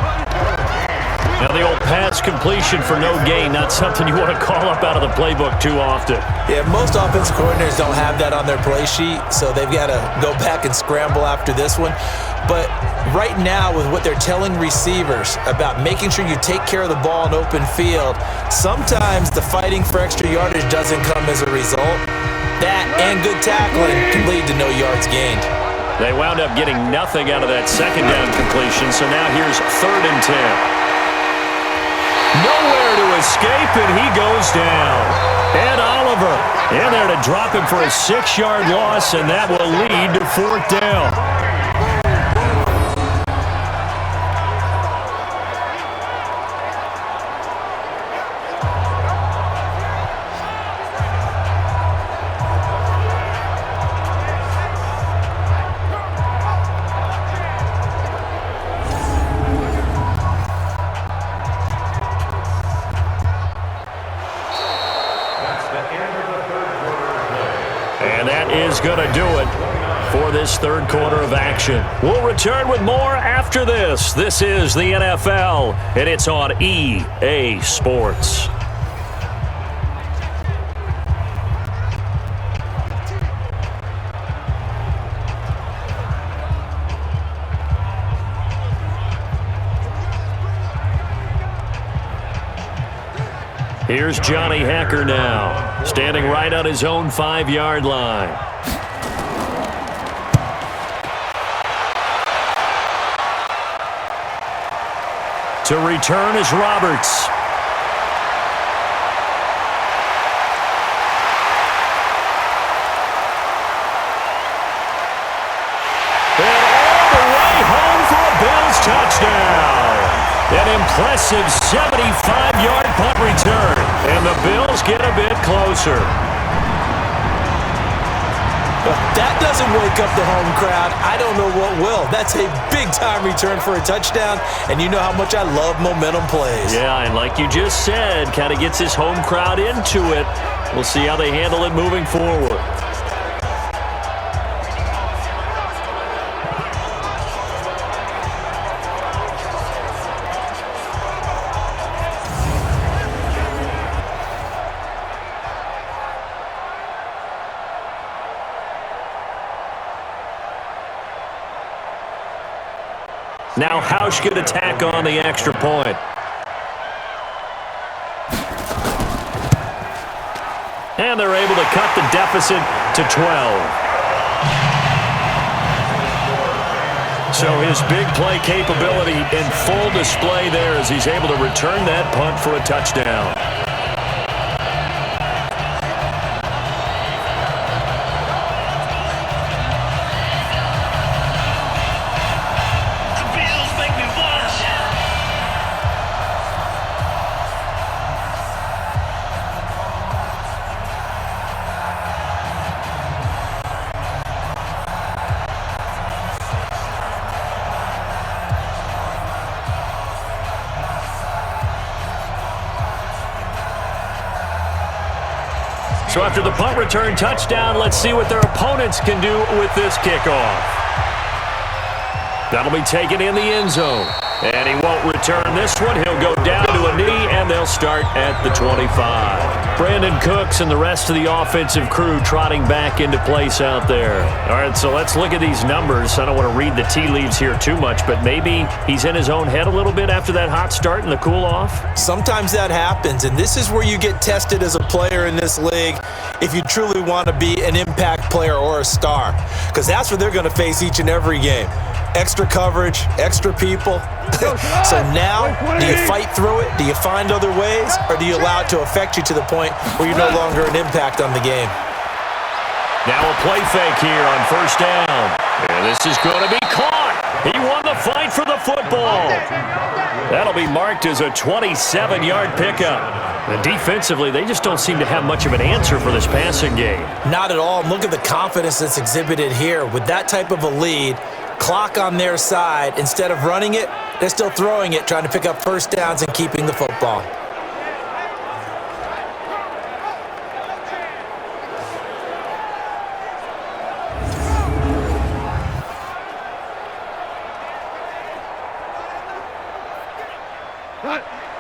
Now the old pass completion for no gain, not something you want to call up out of the playbook too often. Yeah, most offensive coordinators don't have that on their play sheet, so they've got to go back and scramble after this one. But right now, with what they're telling receivers about making sure you take care of the ball in open field, sometimes the fighting for extra yardage doesn't come as a result. That and good tackling can lead to no yards gained. They wound up getting nothing out of that second down completion, so now here's 3rd and 10. Nowhere to escape, and he goes down. Ed Oliver in there to drop him for a 6-yard loss, and that will lead to 4th down. Going to do it for this 3rd quarter of action. We'll return with more after this. This is the NFL, and it's on EA Sports. Here's Johnny Hacker now, standing right on his own 5-yard line. To return is Roberts. And all the way home for a Bills touchdown. An impressive 75-yard punt return. And the Bills get a bit closer. That doesn't wake up the home crowd. I don't know what will. That's a big-time return for a touchdown, and you know how much I love momentum plays. Yeah, and like you just said, kind of gets his home crowd into it. We'll see how they handle it moving forward. Now Hausch could attack on the extra point. And they're able to cut the deficit to 12. So his big play capability in full display there as he's able to return that punt for a touchdown. So after the punt return touchdown, let's see what their opponents can do with this kickoff. That'll be taken in the end zone. And he won't return this one. He'll go down to a knee, and they'll start at the 25. Brandon Cooks and the rest of the offensive crew trotting back into place out there. All right, so let's look at these numbers. I don't want to read the tea leaves here too much, but maybe he's in his own head a little bit after that hot start and the cool-off. Sometimes that happens, and this is where you get tested as a player in this league if you truly want to be an impact player or a star, because that's what they're going to face each and every game. Extra coverage, extra people. So now, do you fight through it? Do you find other ways? Or do you allow it to affect you to the point where you're no longer an impact on the game? Now a play fake here on 1st down. And this is going to be caught. He won the fight for the football. That'll be marked as a 27-yard pickup. And defensively, they just don't seem to have much of an answer for this passing game. Not at all. Look at the confidence that's exhibited here. With that type of a lead, clock on their side, instead of running it, they're still throwing it, trying to pick up first downs and keeping the football. Cut.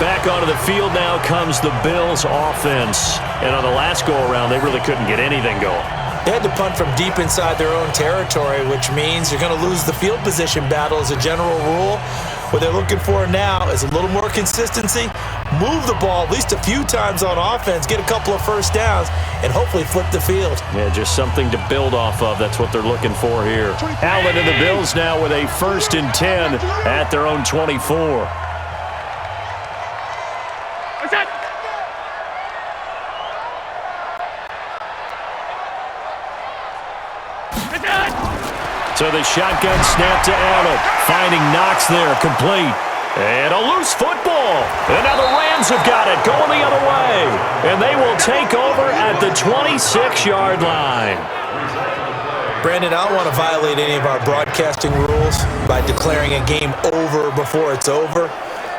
Back onto the field now comes the Bills offense. And on the last go-around, they really couldn't get anything going. They had to punt from deep inside their own territory, which means you're going to lose the field position battle as a general rule. What they're looking for now is a little more consistency, move the ball at least a few times on offense, get a couple of first downs, and hopefully flip the field. Yeah, just something to build off of. That's what they're looking for here. Allen and the Bills now with a 1st and 10 at their own 24. So the shotgun snap to Allen, finding Knox there, complete. And a loose football. And now the Rams have got it, going the other way. And they will take over at the 26-yard line. Brandon, I don't want to violate any of our broadcasting rules by declaring a game over before it's over.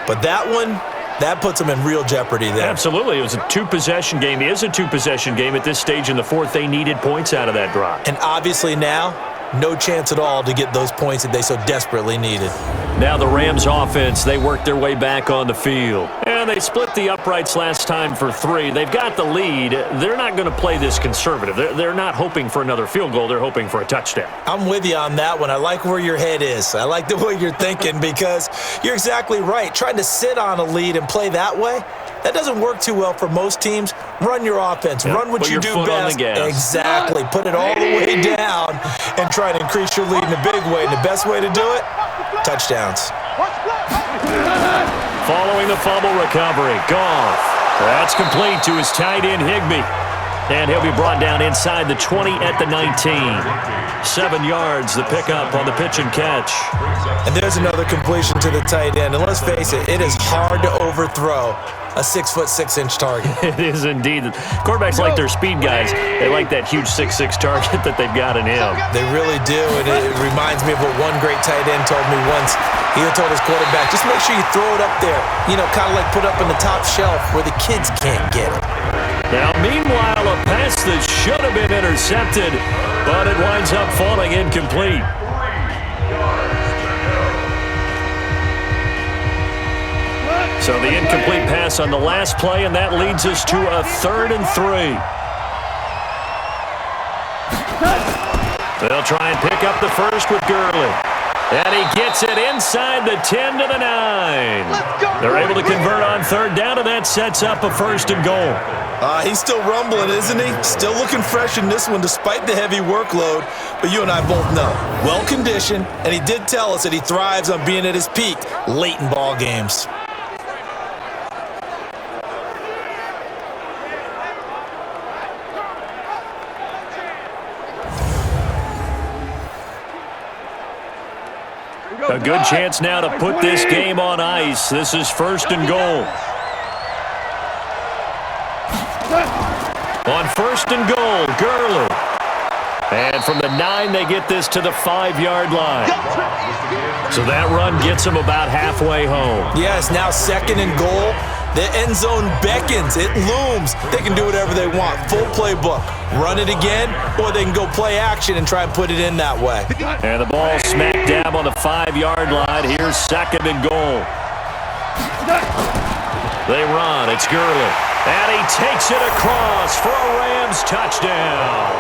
But that one, that puts them in real jeopardy there. Absolutely. It was a two-possession game. It is a two-possession game at this stage in the fourth. They needed points out of that drive. And obviously now, no chance at all to get those points that they so desperately needed. Now the Rams offense, they work their way back on the field. And they split the uprights last time for 3. They've got the lead. They're not going to play this conservative. They're not hoping for another field goal. They're hoping for a touchdown. I'm with you on that one. I like where your head is. I like the way you're thinking because you're exactly right. Trying to sit on a lead and play that way, that doesn't work too well for most teams. Run your offense. Run what you do best. Exactly. Put it all the way down and try to increase your lead in a big way. And the best way to do it, touchdowns. Following the fumble recovery, Goff. That's complete to his tight end, Higbee. And he'll be brought down inside the 20 at the 19. 7 yards, the pickup on the pitch and catch. And there's another completion to the tight end. And let's face it, it is hard to overthrow a 6'6" target. It is indeed. Quarterbacks like their speed guys. They like that huge 6'6" target that they've got in him. They really do, and it reminds me of what one great tight end told me once. He told his quarterback, just make sure you throw it up there. You know, kind of like put up in the top shelf where the kids can't get it. Now, meanwhile, a pass that should have been intercepted, but it winds up falling incomplete. So the incomplete pass on the last play, and that leads us to a 3rd and 3. They'll try and pick up the first with Gurley. And he gets it inside the 10 to the 9. They're able to convert on 3rd down, and that sets up a 1st and goal. He's still rumbling, isn't he? Still looking fresh in this one despite the heavy workload. But you and I both know, well-conditioned, and he did tell us that he thrives on being at his peak late in ball games. A good chance now to put this game on ice. This is 1st and goal. On 1st and goal, Gurley. And from the 9, they get this to the 5-yard line. So that run gets them about halfway home. Yes, now 2nd and goal. The end zone beckons. It looms. They can do whatever they want. Full playbook. Run it again, or they can go play action and try and put it in that way. And the ball smack dab on the 5-yard line. Here's 2nd and goal. They run. It's Gurley. And he takes it across for a Rams touchdown.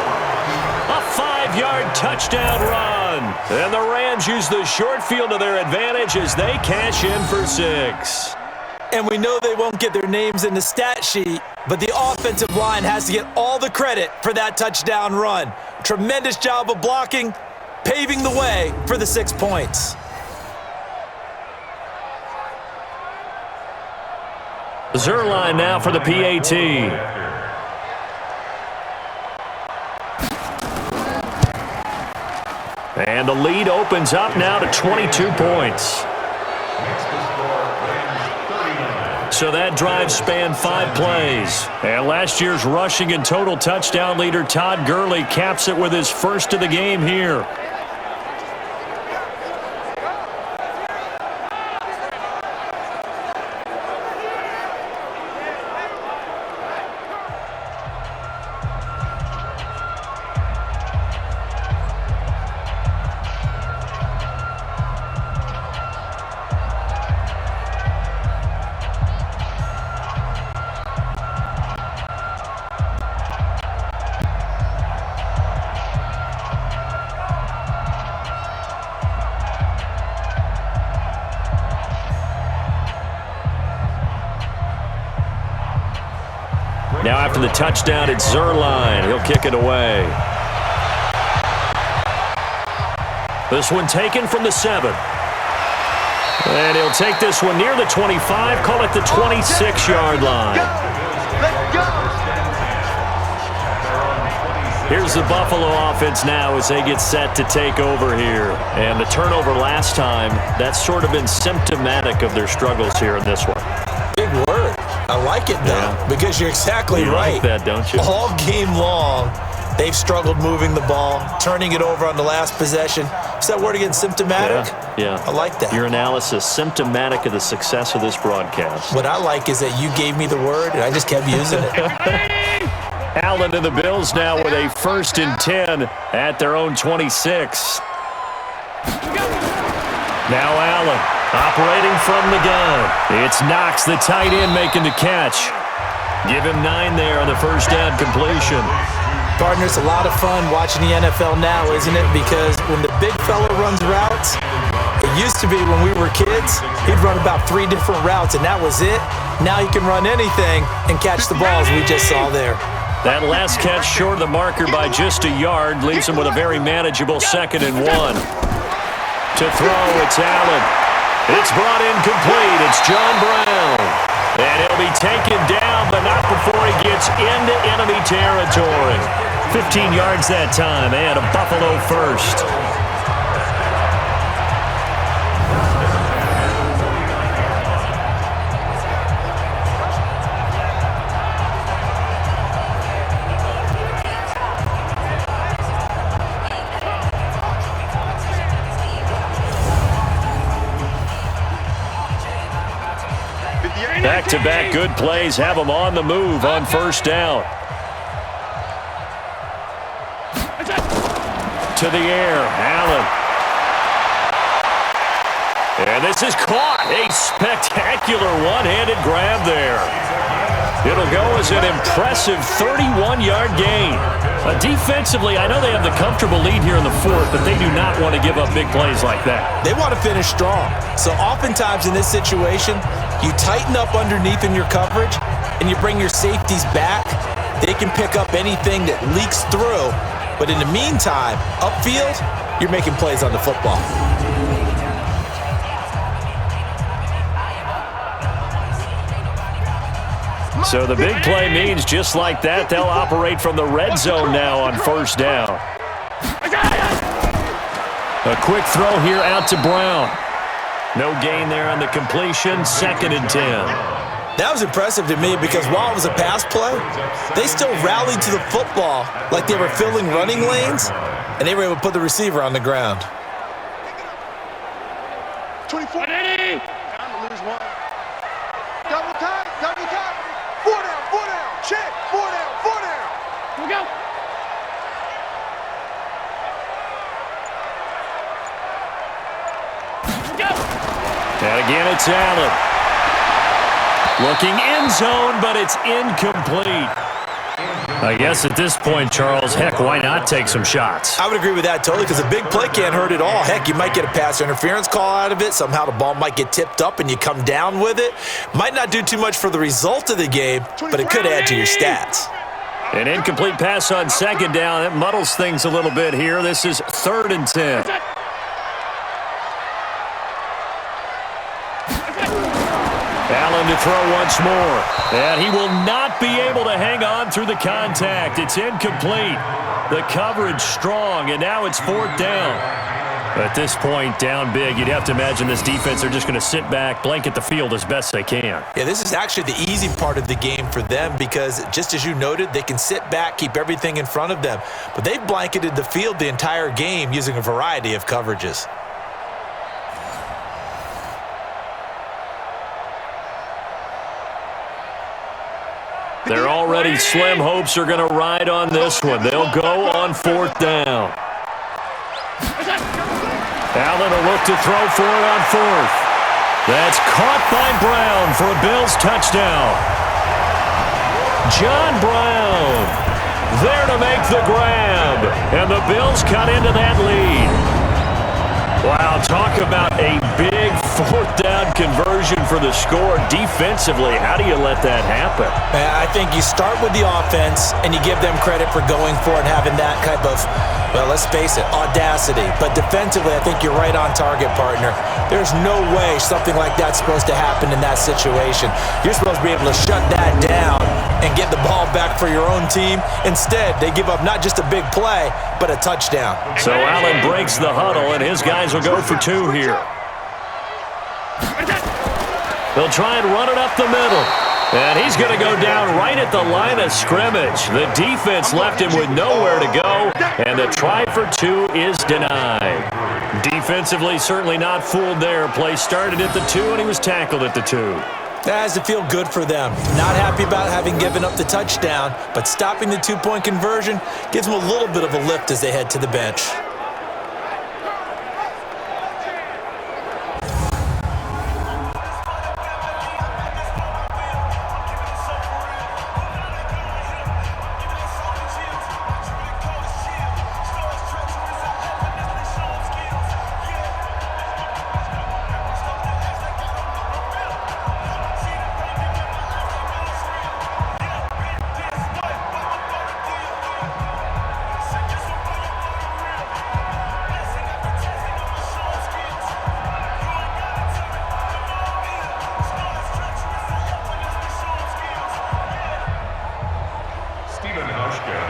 A 5-yard touchdown run. And the Rams use the short field to their advantage as they cash in for 6. And we know they won't get their names in the stat sheet, but the offensive line has to get all the credit for that touchdown run. Tremendous job of blocking, paving the way for the 6 points. Zerline now for the PAT. And the lead opens up now to 22 points. So that drive spanned 5 plays. And last year's rushing and total touchdown leader Todd Gurley caps it with his first of the game here. drive to the touchdown. It's Zerline. He'll kick it away. This one taken from the 7. And he'll take this one near the 25, call it the 26-yard line. Let's go. Here's the Buffalo offense now as they get set to take over here. And the turnover last time, that's sort of been symptomatic of their struggles here in this one. Big word. I like it, though, because you're exactly right. You like that, don't you? All game long, they've struggled moving the ball, turning it over on the last possession. Is that word again, symptomatic? Yeah. I like that. Your analysis, symptomatic of the success of this broadcast. What I like is that you gave me the word, and I just kept using it. Allen and the Bills now with a 1st and 10 at their own 26. Now Allen operating from the gun. It's Knox, the tight end, making the catch. Give him 9 there on the first down completion. Partner, it's a lot of fun watching the NFL now, isn't it? Because when the big fella runs routes, it used to be when we were kids, he'd run about 3 different routes, and that was it. Now he can run anything and catch the balls we just saw there. That last catch short of the marker by just a yard leaves him with a very manageable 2nd and 1. To throw, it's Allen. It's brought in complete. It's John Brown. And he'll be taken down, but not before he gets into enemy territory. 15 yards that time, and a Buffalo first. Back-to-back good plays have them on the move on first down. To the air, Allen. And this is caught. A spectacular one-handed grab there. It'll go as an impressive 31-yard gain. Defensively, I know they have the comfortable lead here in the 4th, but they do not want to give up big plays like that. They want to finish strong. So oftentimes in this situation, you tighten up underneath in your coverage, and you bring your safeties back. They can pick up anything that leaks through. But in the meantime, upfield, you're making plays on the football. So the big play means just like that, they'll operate from the red zone now on first down. A quick throw here out to Brown. No gain there on the completion, 2nd and 10. That was impressive to me because while it was a pass play, they still rallied to the football like they were filling running lanes, and they were able to put the receiver on the ground. 24. Time to lose one. Double time, double time. 4 down, check. 4 down. Here we go. And again, it's Allen. Looking end zone, but it's incomplete. I guess at this point, Charles, heck, why not take some shots? I would agree with that totally because a big play can't hurt at all. Heck, you might get a pass interference call out of it. Somehow the ball might get tipped up and you come down with it. Might not do too much for the result of the game, but it could add to your stats. An incomplete pass on 2nd down. It muddles things a little bit here. This is 3rd and 10. Allen to throw once more. And he will not be able to hang on through the contact. It's incomplete. The coverage strong, and now it's 4th down. At this point, down big, you'd have to imagine this defense are just going to sit back, blanket the field as best they can. Yeah, this is actually the easy part of the game for them because, just as you noted, they can sit back, keep everything in front of them. But they've blanketed the field the entire game using a variety of coverages. Their already slim hopes are going to ride on this one. They'll go on 4th down. Allen will look to throw for it on 4th. That's caught by Brown for a Bills touchdown. John Brown there to make the grab. And the Bills cut into that lead. Wow, talk about a big 4th down conversion for the score. Defensively, how do you let that happen? I think you start with the offense, and you give them credit for going for it and having that type of, well, let's face it, audacity. But defensively, I think you're right on target, partner. There's no way something like that's supposed to happen in that situation. You're supposed to be able to shut that down and get the ball back for your own team. Instead, they give up not just a big play, but a touchdown. So Allen breaks the huddle, and his guys will go for 2 here. They'll try and run it up the middle. And he's going to go down right at the line of scrimmage. The defense left him with nowhere to go, and the try for 2 is denied. Defensively, certainly not fooled there. Play started at the 2, and he was tackled at the 2. That has to feel good for them. Not happy about having given up the touchdown, but stopping the 2-point conversion gives them a little bit of a lift as they head to the bench.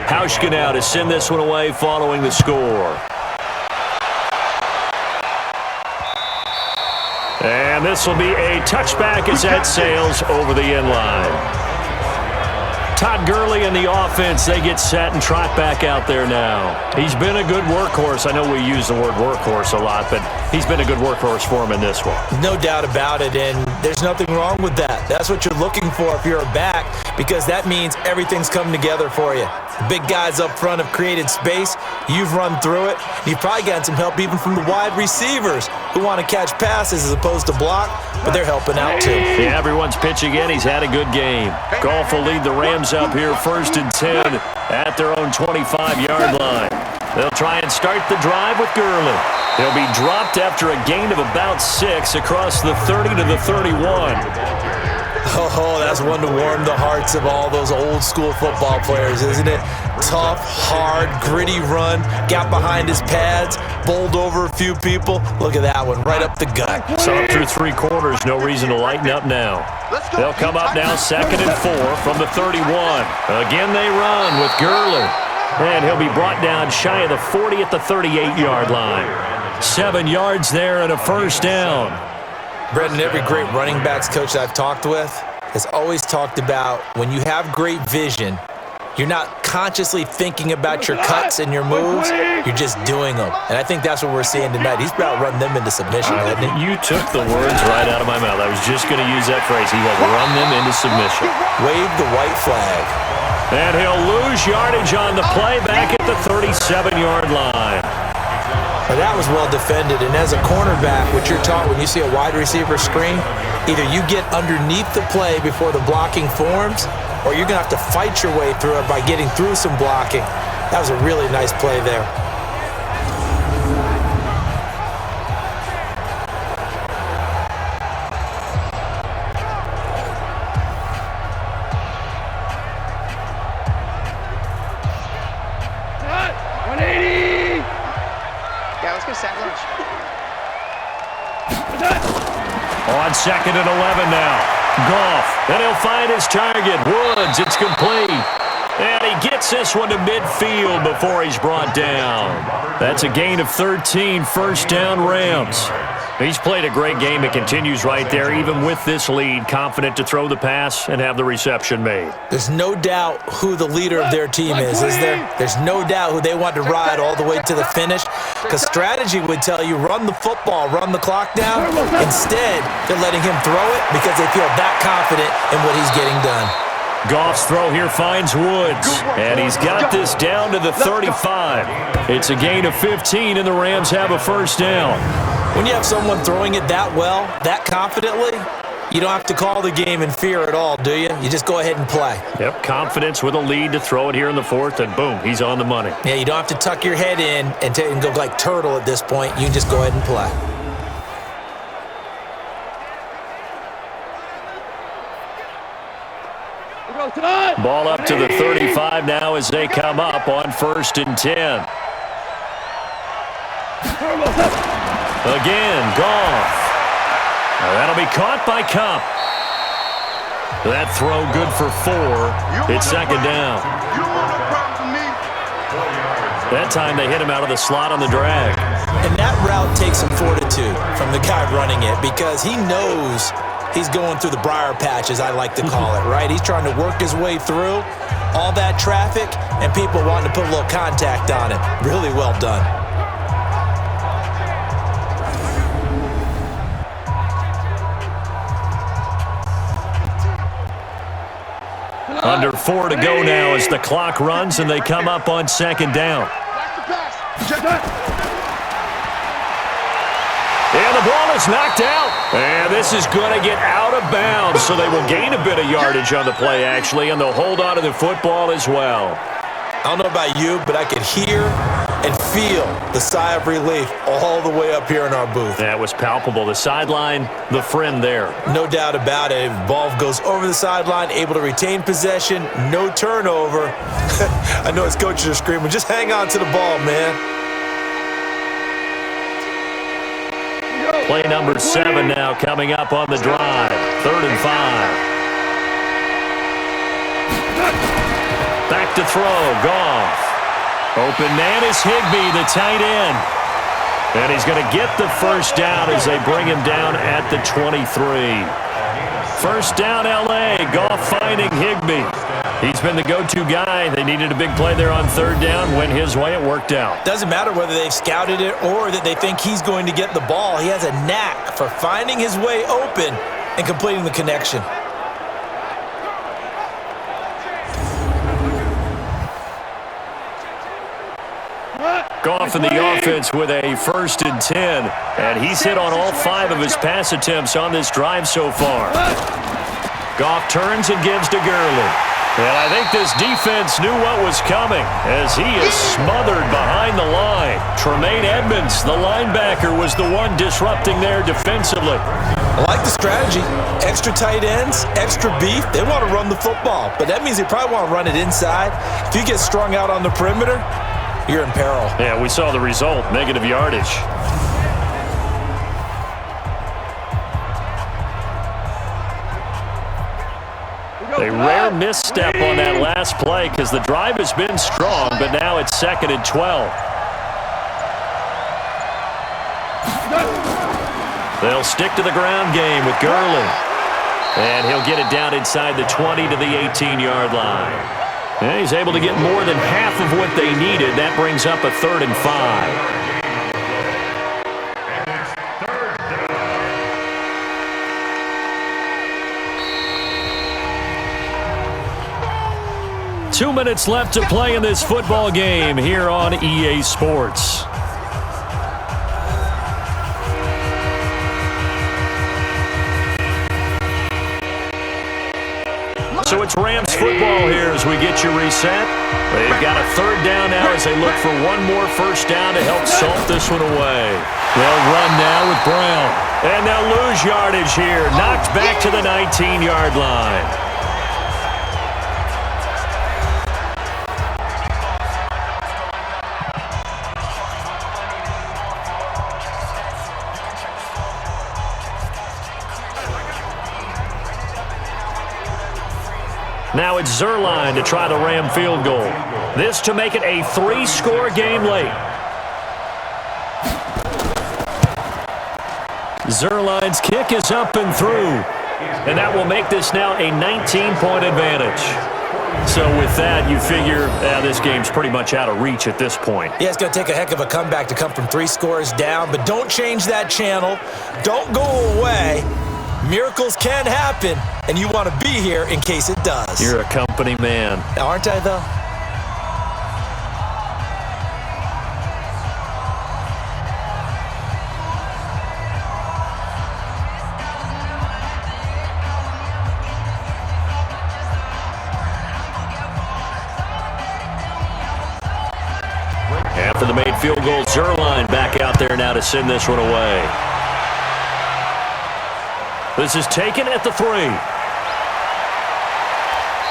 Hauschka now to send this one away following the score. And this will be a touchback as that sails over the end line. Todd Gurley and the offense, they get set and trot back out there now. He's been a good workhorse. I know we use the word workhorse a lot, but he's been a good workhorse for him in this one. No doubt about it, and there's nothing wrong with that. That's what you're looking for if you're a back, because that means everything's come together for you. The big guys up front have created space. You've run through it. You've probably gotten some help even from the wide receivers who want to catch passes as opposed to block, but they're helping out too. Yeah, everyone's pitching in. He's had a good game. Goff will lead the Rams up here 1st and 10 at their own 25-yard line. They'll try and start the drive with Gurley. He'll be dropped after a gain of about 6 across the 30 to the 31. Oh, that's one to warm the hearts of all those old-school football players, isn't it? Tough, hard, gritty run, got behind his pads, bowled over a few people. Look at that one, right up the gut. So up through 3 quarters, no reason to lighten up now. They'll come up now 2nd and 4 from the 31. Again they run with Gurley. And he'll be brought down shy of the 40 at the 38-yard line. 7 yards there and a first down. Brendan, every great running backs coach that I've talked with has always talked about when you have great vision, you're not consciously thinking about your cuts and your moves, you're just doing them. And I think that's what we're seeing tonight. He's about run them into submission, hasn't he? You took the words right out of my mouth. I was just going to use that phrase. He has run them into submission. Wave the white flag. And he'll lose yardage on the play back at the 37-yard line. Well, that was well defended, and as a cornerback, what you're taught when you see a wide receiver screen, either you get underneath the play before the blocking forms, or you're going to have to fight your way through it by getting through some blocking. That was a really nice play there. On 2nd and 11 now. Goff, and he'll find his target. Woods, it's complete. And he gets this one to midfield before he's brought down. That's a gain of 13, first down Rams. He's played a great game. It continues right there, even with this lead, confident to throw the pass and have the reception made. There's no doubt who the leader of their team is there? There's no doubt who they want to ride all the way to the finish, because strategy would tell you run the football, run the clock down. Instead, they're letting him throw it because they feel that confident in what he's getting done. Goff's throw here finds Woods, and he's got this down to the 35. It's a gain of 15, and the Rams have a first down. When you have someone throwing it that well, that confidently, you don't have to call the game in fear at all, do you? You just go ahead and play. Yep, confidence with a lead to throw it here in the 4th, and boom, he's on the money. Yeah, you don't have to tuck your head in and go like turtle at this point. You can just go ahead and play. Ball up to the 35 now as they come up on 1st and 10. Again, Goff. That'll be caught by Cup. That throw good for 4. It's 2nd down. That time they hit him out of the slot on the drag. And that route takes some fortitude from the guy running it because he knows he's going through the briar patch, as I like to call it, right? He's trying to work his way through all that traffic and people wanting to put a little contact on it. Really well done. Under 4 to go now as the clock runs and they come up on 2nd down. And the ball is knocked out. And this is going to get out of bounds, so they will gain a bit of yardage on the play, actually, and they'll hold on to the football as well. I don't know about you, but I could hear and feel the sigh of relief all the way up here in our booth. That was palpable. The sideline, the friend there. No doubt about it. If the ball goes over the sideline, able to retain possession, no turnover. I know his coaches are screaming, just hang on to the ball, man. Play number 7 now coming up on the drive. 3rd and 5. Back to throw, Goff. Open man is Higbee, the tight end. And he's going to get the 1st down as they bring him down at the 23. 1st down, L.A. Goff finding Higbee. He's been the go-to guy. They needed a big play there on 3rd down. Went his way. It worked out. Doesn't matter whether they've scouted it or that they think he's going to get the ball. He has a knack for finding his way open and completing the connection. Goff in the offense with a 1st and 10. And he's hit on all 5 of his pass attempts on this drive so far. Goff turns and gives to Gurley. And I think this defense knew what was coming as he is smothered behind the line. Tremaine Edmonds, the linebacker, was the one disrupting there defensively. I like the strategy. Extra tight ends, extra beef. They want to run the football, but that means they probably want to run it inside. If you get strung out on the perimeter, you're in peril. Yeah, we saw the result, negative yardage. A rare misstep on that last play because the drive has been strong, but now it's 2nd and 12. They'll stick to the ground game with Gurley. And he'll get it down inside the 20 to the 18-yard line. And he's able to get more than half of what they needed. That brings up a 3rd and 5. 2 minutes left to play in this football game here on EA Sports. So it's Rams football here as we get you reset. They've got a 3rd down now as they look for one more 1st down to help salt this one away. They'll run now with Brown. And they'll lose yardage here. Knocked back to the 19-yard line. Now it's Zerline to try the Ram field goal. This to make it a 3-score game late. Zerline's kick is up and through. And that will make this now a 19-point advantage. So with that, you figure this game's pretty much out of reach at this point. Yeah, it's going to take a heck of a comeback to come from 3 scores down, but don't change that channel. Don't go away. Miracles can happen, and you want to be here in case it does. You're a company man. Aren't I, though? After the made field goal, Zerline back out there now to send this one away. This is taken at the 3.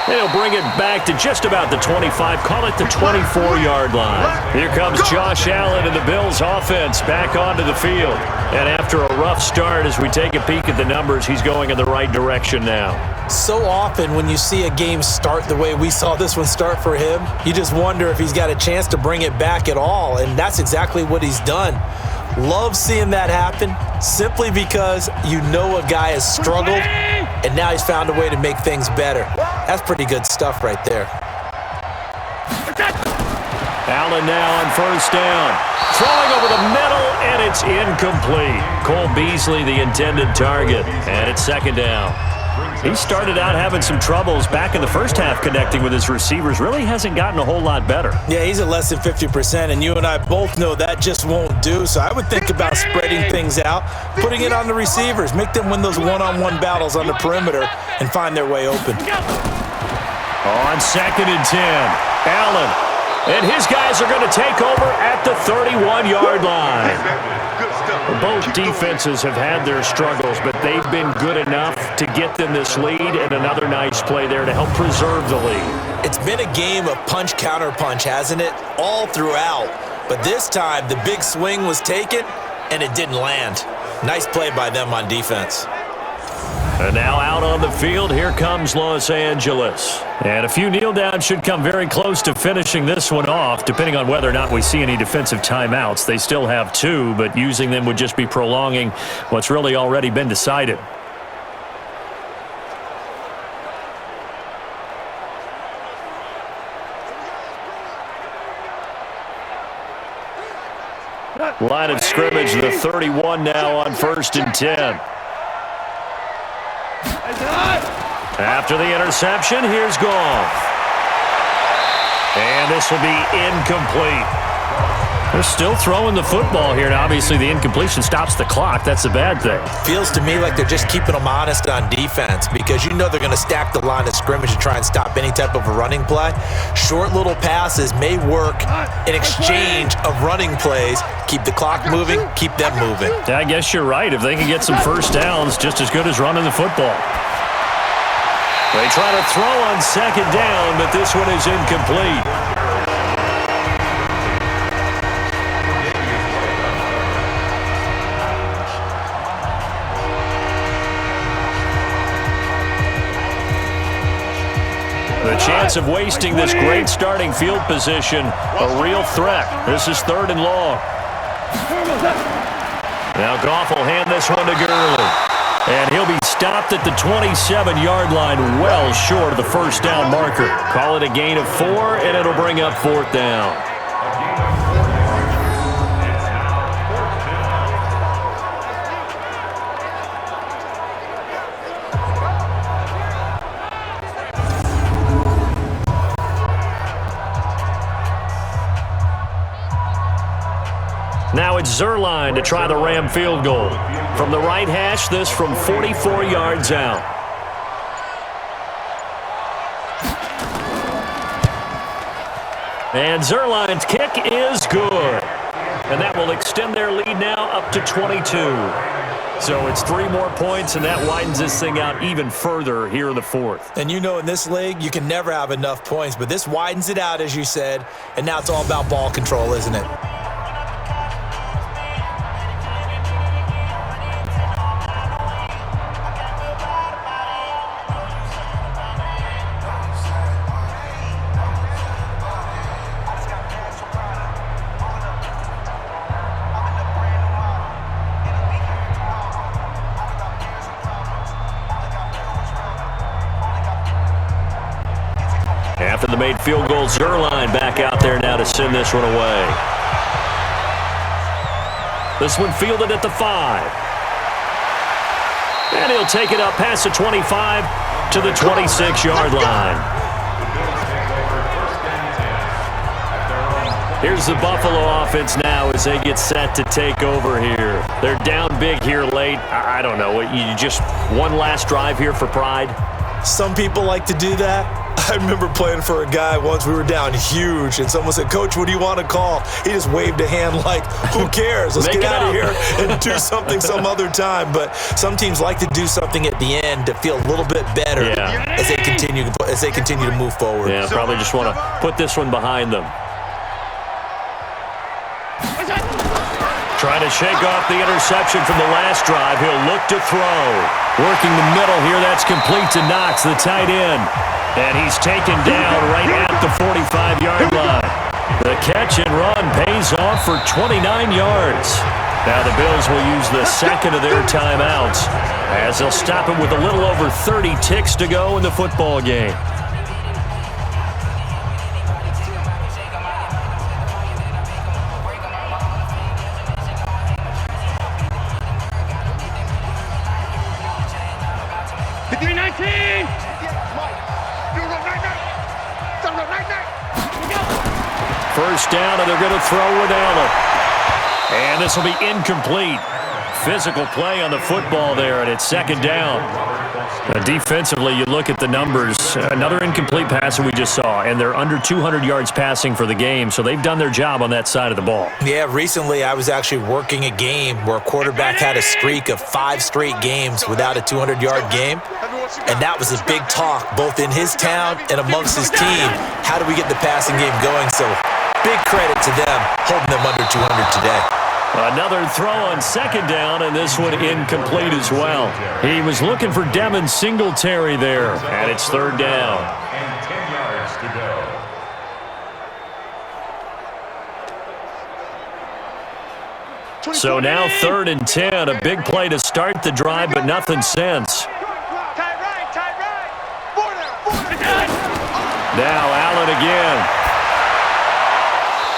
And he'll bring it back to just about the 25, call it the 24-yard line. Here comes Josh Allen and the Bills offense back onto the field. And after a rough start, as we take a peek at the numbers, he's going in the right direction now. So often when you see a game start the way we saw this one start for him, you just wonder if he's got a chance to bring it back at all, and that's exactly what he's done. Love seeing that happen simply because you know a guy has struggled, and now he's found a way to make things better. That's pretty good stuff right there. Allen now on first down. Throwing over the middle, and it's incomplete. Cole Beasley, the intended target, and it's second down. He started out having some troubles back in the first half connecting with his receivers. Really hasn't gotten a whole lot better. Yeah, he's at less than 50%, and you and I both know that just won't do. So I would think about spreading things out, putting it on the receivers, make them win those one-on-one battles on the perimeter and find their way open. On 2nd and 10, Allen. And his guys are going to take over at the 31-yard line. Both defenses have had their struggles, but they've been good enough to get them this lead, and another nice play there to help preserve the lead. It's been a game of punch-counter-punch, hasn't it? All throughout. But this time, the big swing was taken, and it didn't land. Nice play by them on defense. And now out on the field, here comes Los Angeles. And a few kneel downs should come very close to finishing this one off, depending on whether or not we see any defensive timeouts. They still have 2, but using them would just be prolonging what's really already been decided. Line of scrimmage, the 31 now on 1st and 10. After the interception, here's Goff. And this will be incomplete. They're still throwing the football here, and obviously the incompletion stops the clock. That's a bad thing. Feels to me like they're just keeping them honest on defense because you know they're going to stack the line of scrimmage and try and stop any type of a running play. Short little passes may work in exchange of running plays. Keep the clock moving, keep them moving. Yeah, I guess you're right. If they can get some first downs, just as good as running the football. They try to throw on 2nd down, but this one is incomplete. The chance of wasting this great starting field position, a real threat. This is 3rd and long. Now Goff will hand this one to Gurley. And he'll be stopped at the 27-yard line, well short of the first down marker. Call it a gain of 4, and it'll bring up 4th down. Now it's Zerline to try the Ram field goal. From the right hash, this from 44 yards out. And Zerline's kick is good. And that will extend their lead now up to 22. So it's 3 more points, and that widens this thing out even further here in the 4th. And you know in this league, you can never have enough points, but this widens it out, as you said, and now it's all about ball control, isn't it? After the made field goal, Zerline back out there now to send this one away. This one fielded at the 5. And he'll take it up past the 25 to the 26-yard line. Here's the Buffalo offense now as they get set to take over here. They're down big here late. I don't know. You just one last drive here for pride? Some people like to do that. I remember playing for a guy once. We were down huge, and someone said, "Coach, what do you want to call?" He just waved a hand like, who cares? Let's get out of here and do something some other time. But some teams like to do something at the end to feel a little bit better as they continue to move forward. Yeah, probably just want to put this one behind them. Trying to shake off the interception from the last drive. He'll look to throw. Working the middle here. That's complete to Knox, the tight end. And he's taken down right at the 45-yard line. The catch and run pays off for 29 yards. Now the Bills will use the second of their timeouts as they'll stop him with a little over 30 ticks to go in the football game. First down, and they're going to throw with Allen. And this will be incomplete. Physical play on the football there, and it's second down. Defensively, you look at the numbers. Another incomplete pass that we just saw, and they're under 200 yards passing for the game, so they've done their job on that side of the ball. Yeah, recently I was actually working a game where a quarterback had a streak of 5 straight games without a 200-yard game, and that was a big talk both in his town and amongst his team. How do we get the passing game going? So big credit to them holding them under 200 today. Another throw on second down, and this one incomplete as well. He was looking for Devin Singletary there, and it's third down. And 10 yards to go. So now 3rd and 10, a big play to start the drive, but nothing since. Now Allen again.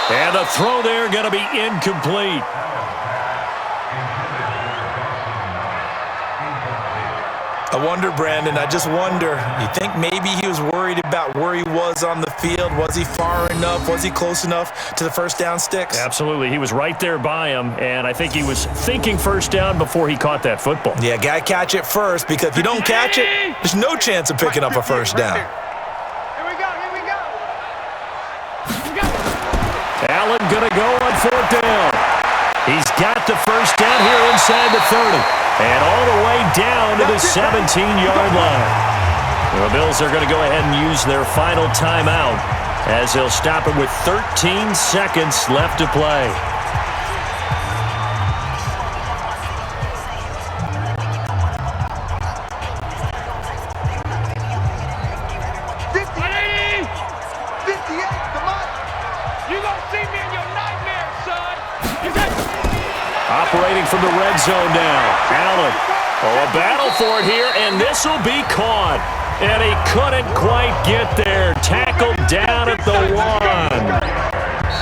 And the throw there going to be incomplete. I wonder, Brandon, I just wonder, you think maybe he was worried about where he was on the field? Was he far enough? Was he close enough to the first down sticks? Absolutely. He was right there by him, and I think he was thinking first down before he caught that football. Yeah, got to catch it first, because if you don't catch it, there's no chance of picking up a first down. Allen going to go on 4th down. He's got the first down here inside the 30. And all the way down to the 17-yard line. The Bills are going to go ahead and use their final timeout as they'll stop it with 13 seconds left to play. Operating from the red zone now. Allen. Oh, a battle for it here, and this will be caught. And he couldn't quite get there. Tackled down at the 1.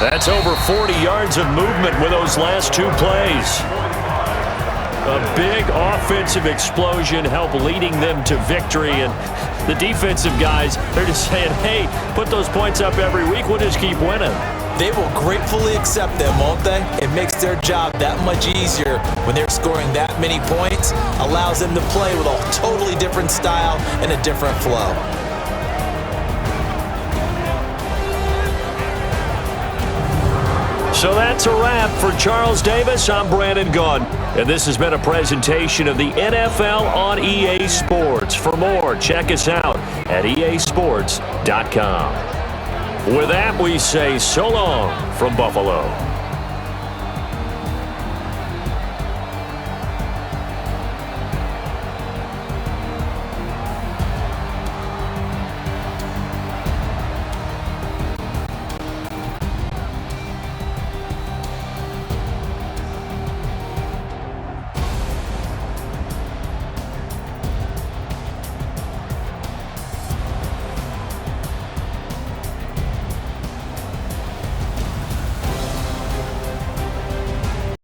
That's over 40 yards of movement with those last 2 plays. A big offensive explosion helped leading them to victory. And the defensive guys, they're just saying, hey, put those points up every week. We'll just keep winning. They will gratefully accept them, won't they? It makes their job that much easier when they're scoring that many points, allows them to play with a totally different style and a different flow. So that's a wrap for Charles Davis. I'm Brandon Gunn, and this has been a presentation of the NFL on EA Sports. For more, check us out at easports.com. With that, we say so long from Buffalo.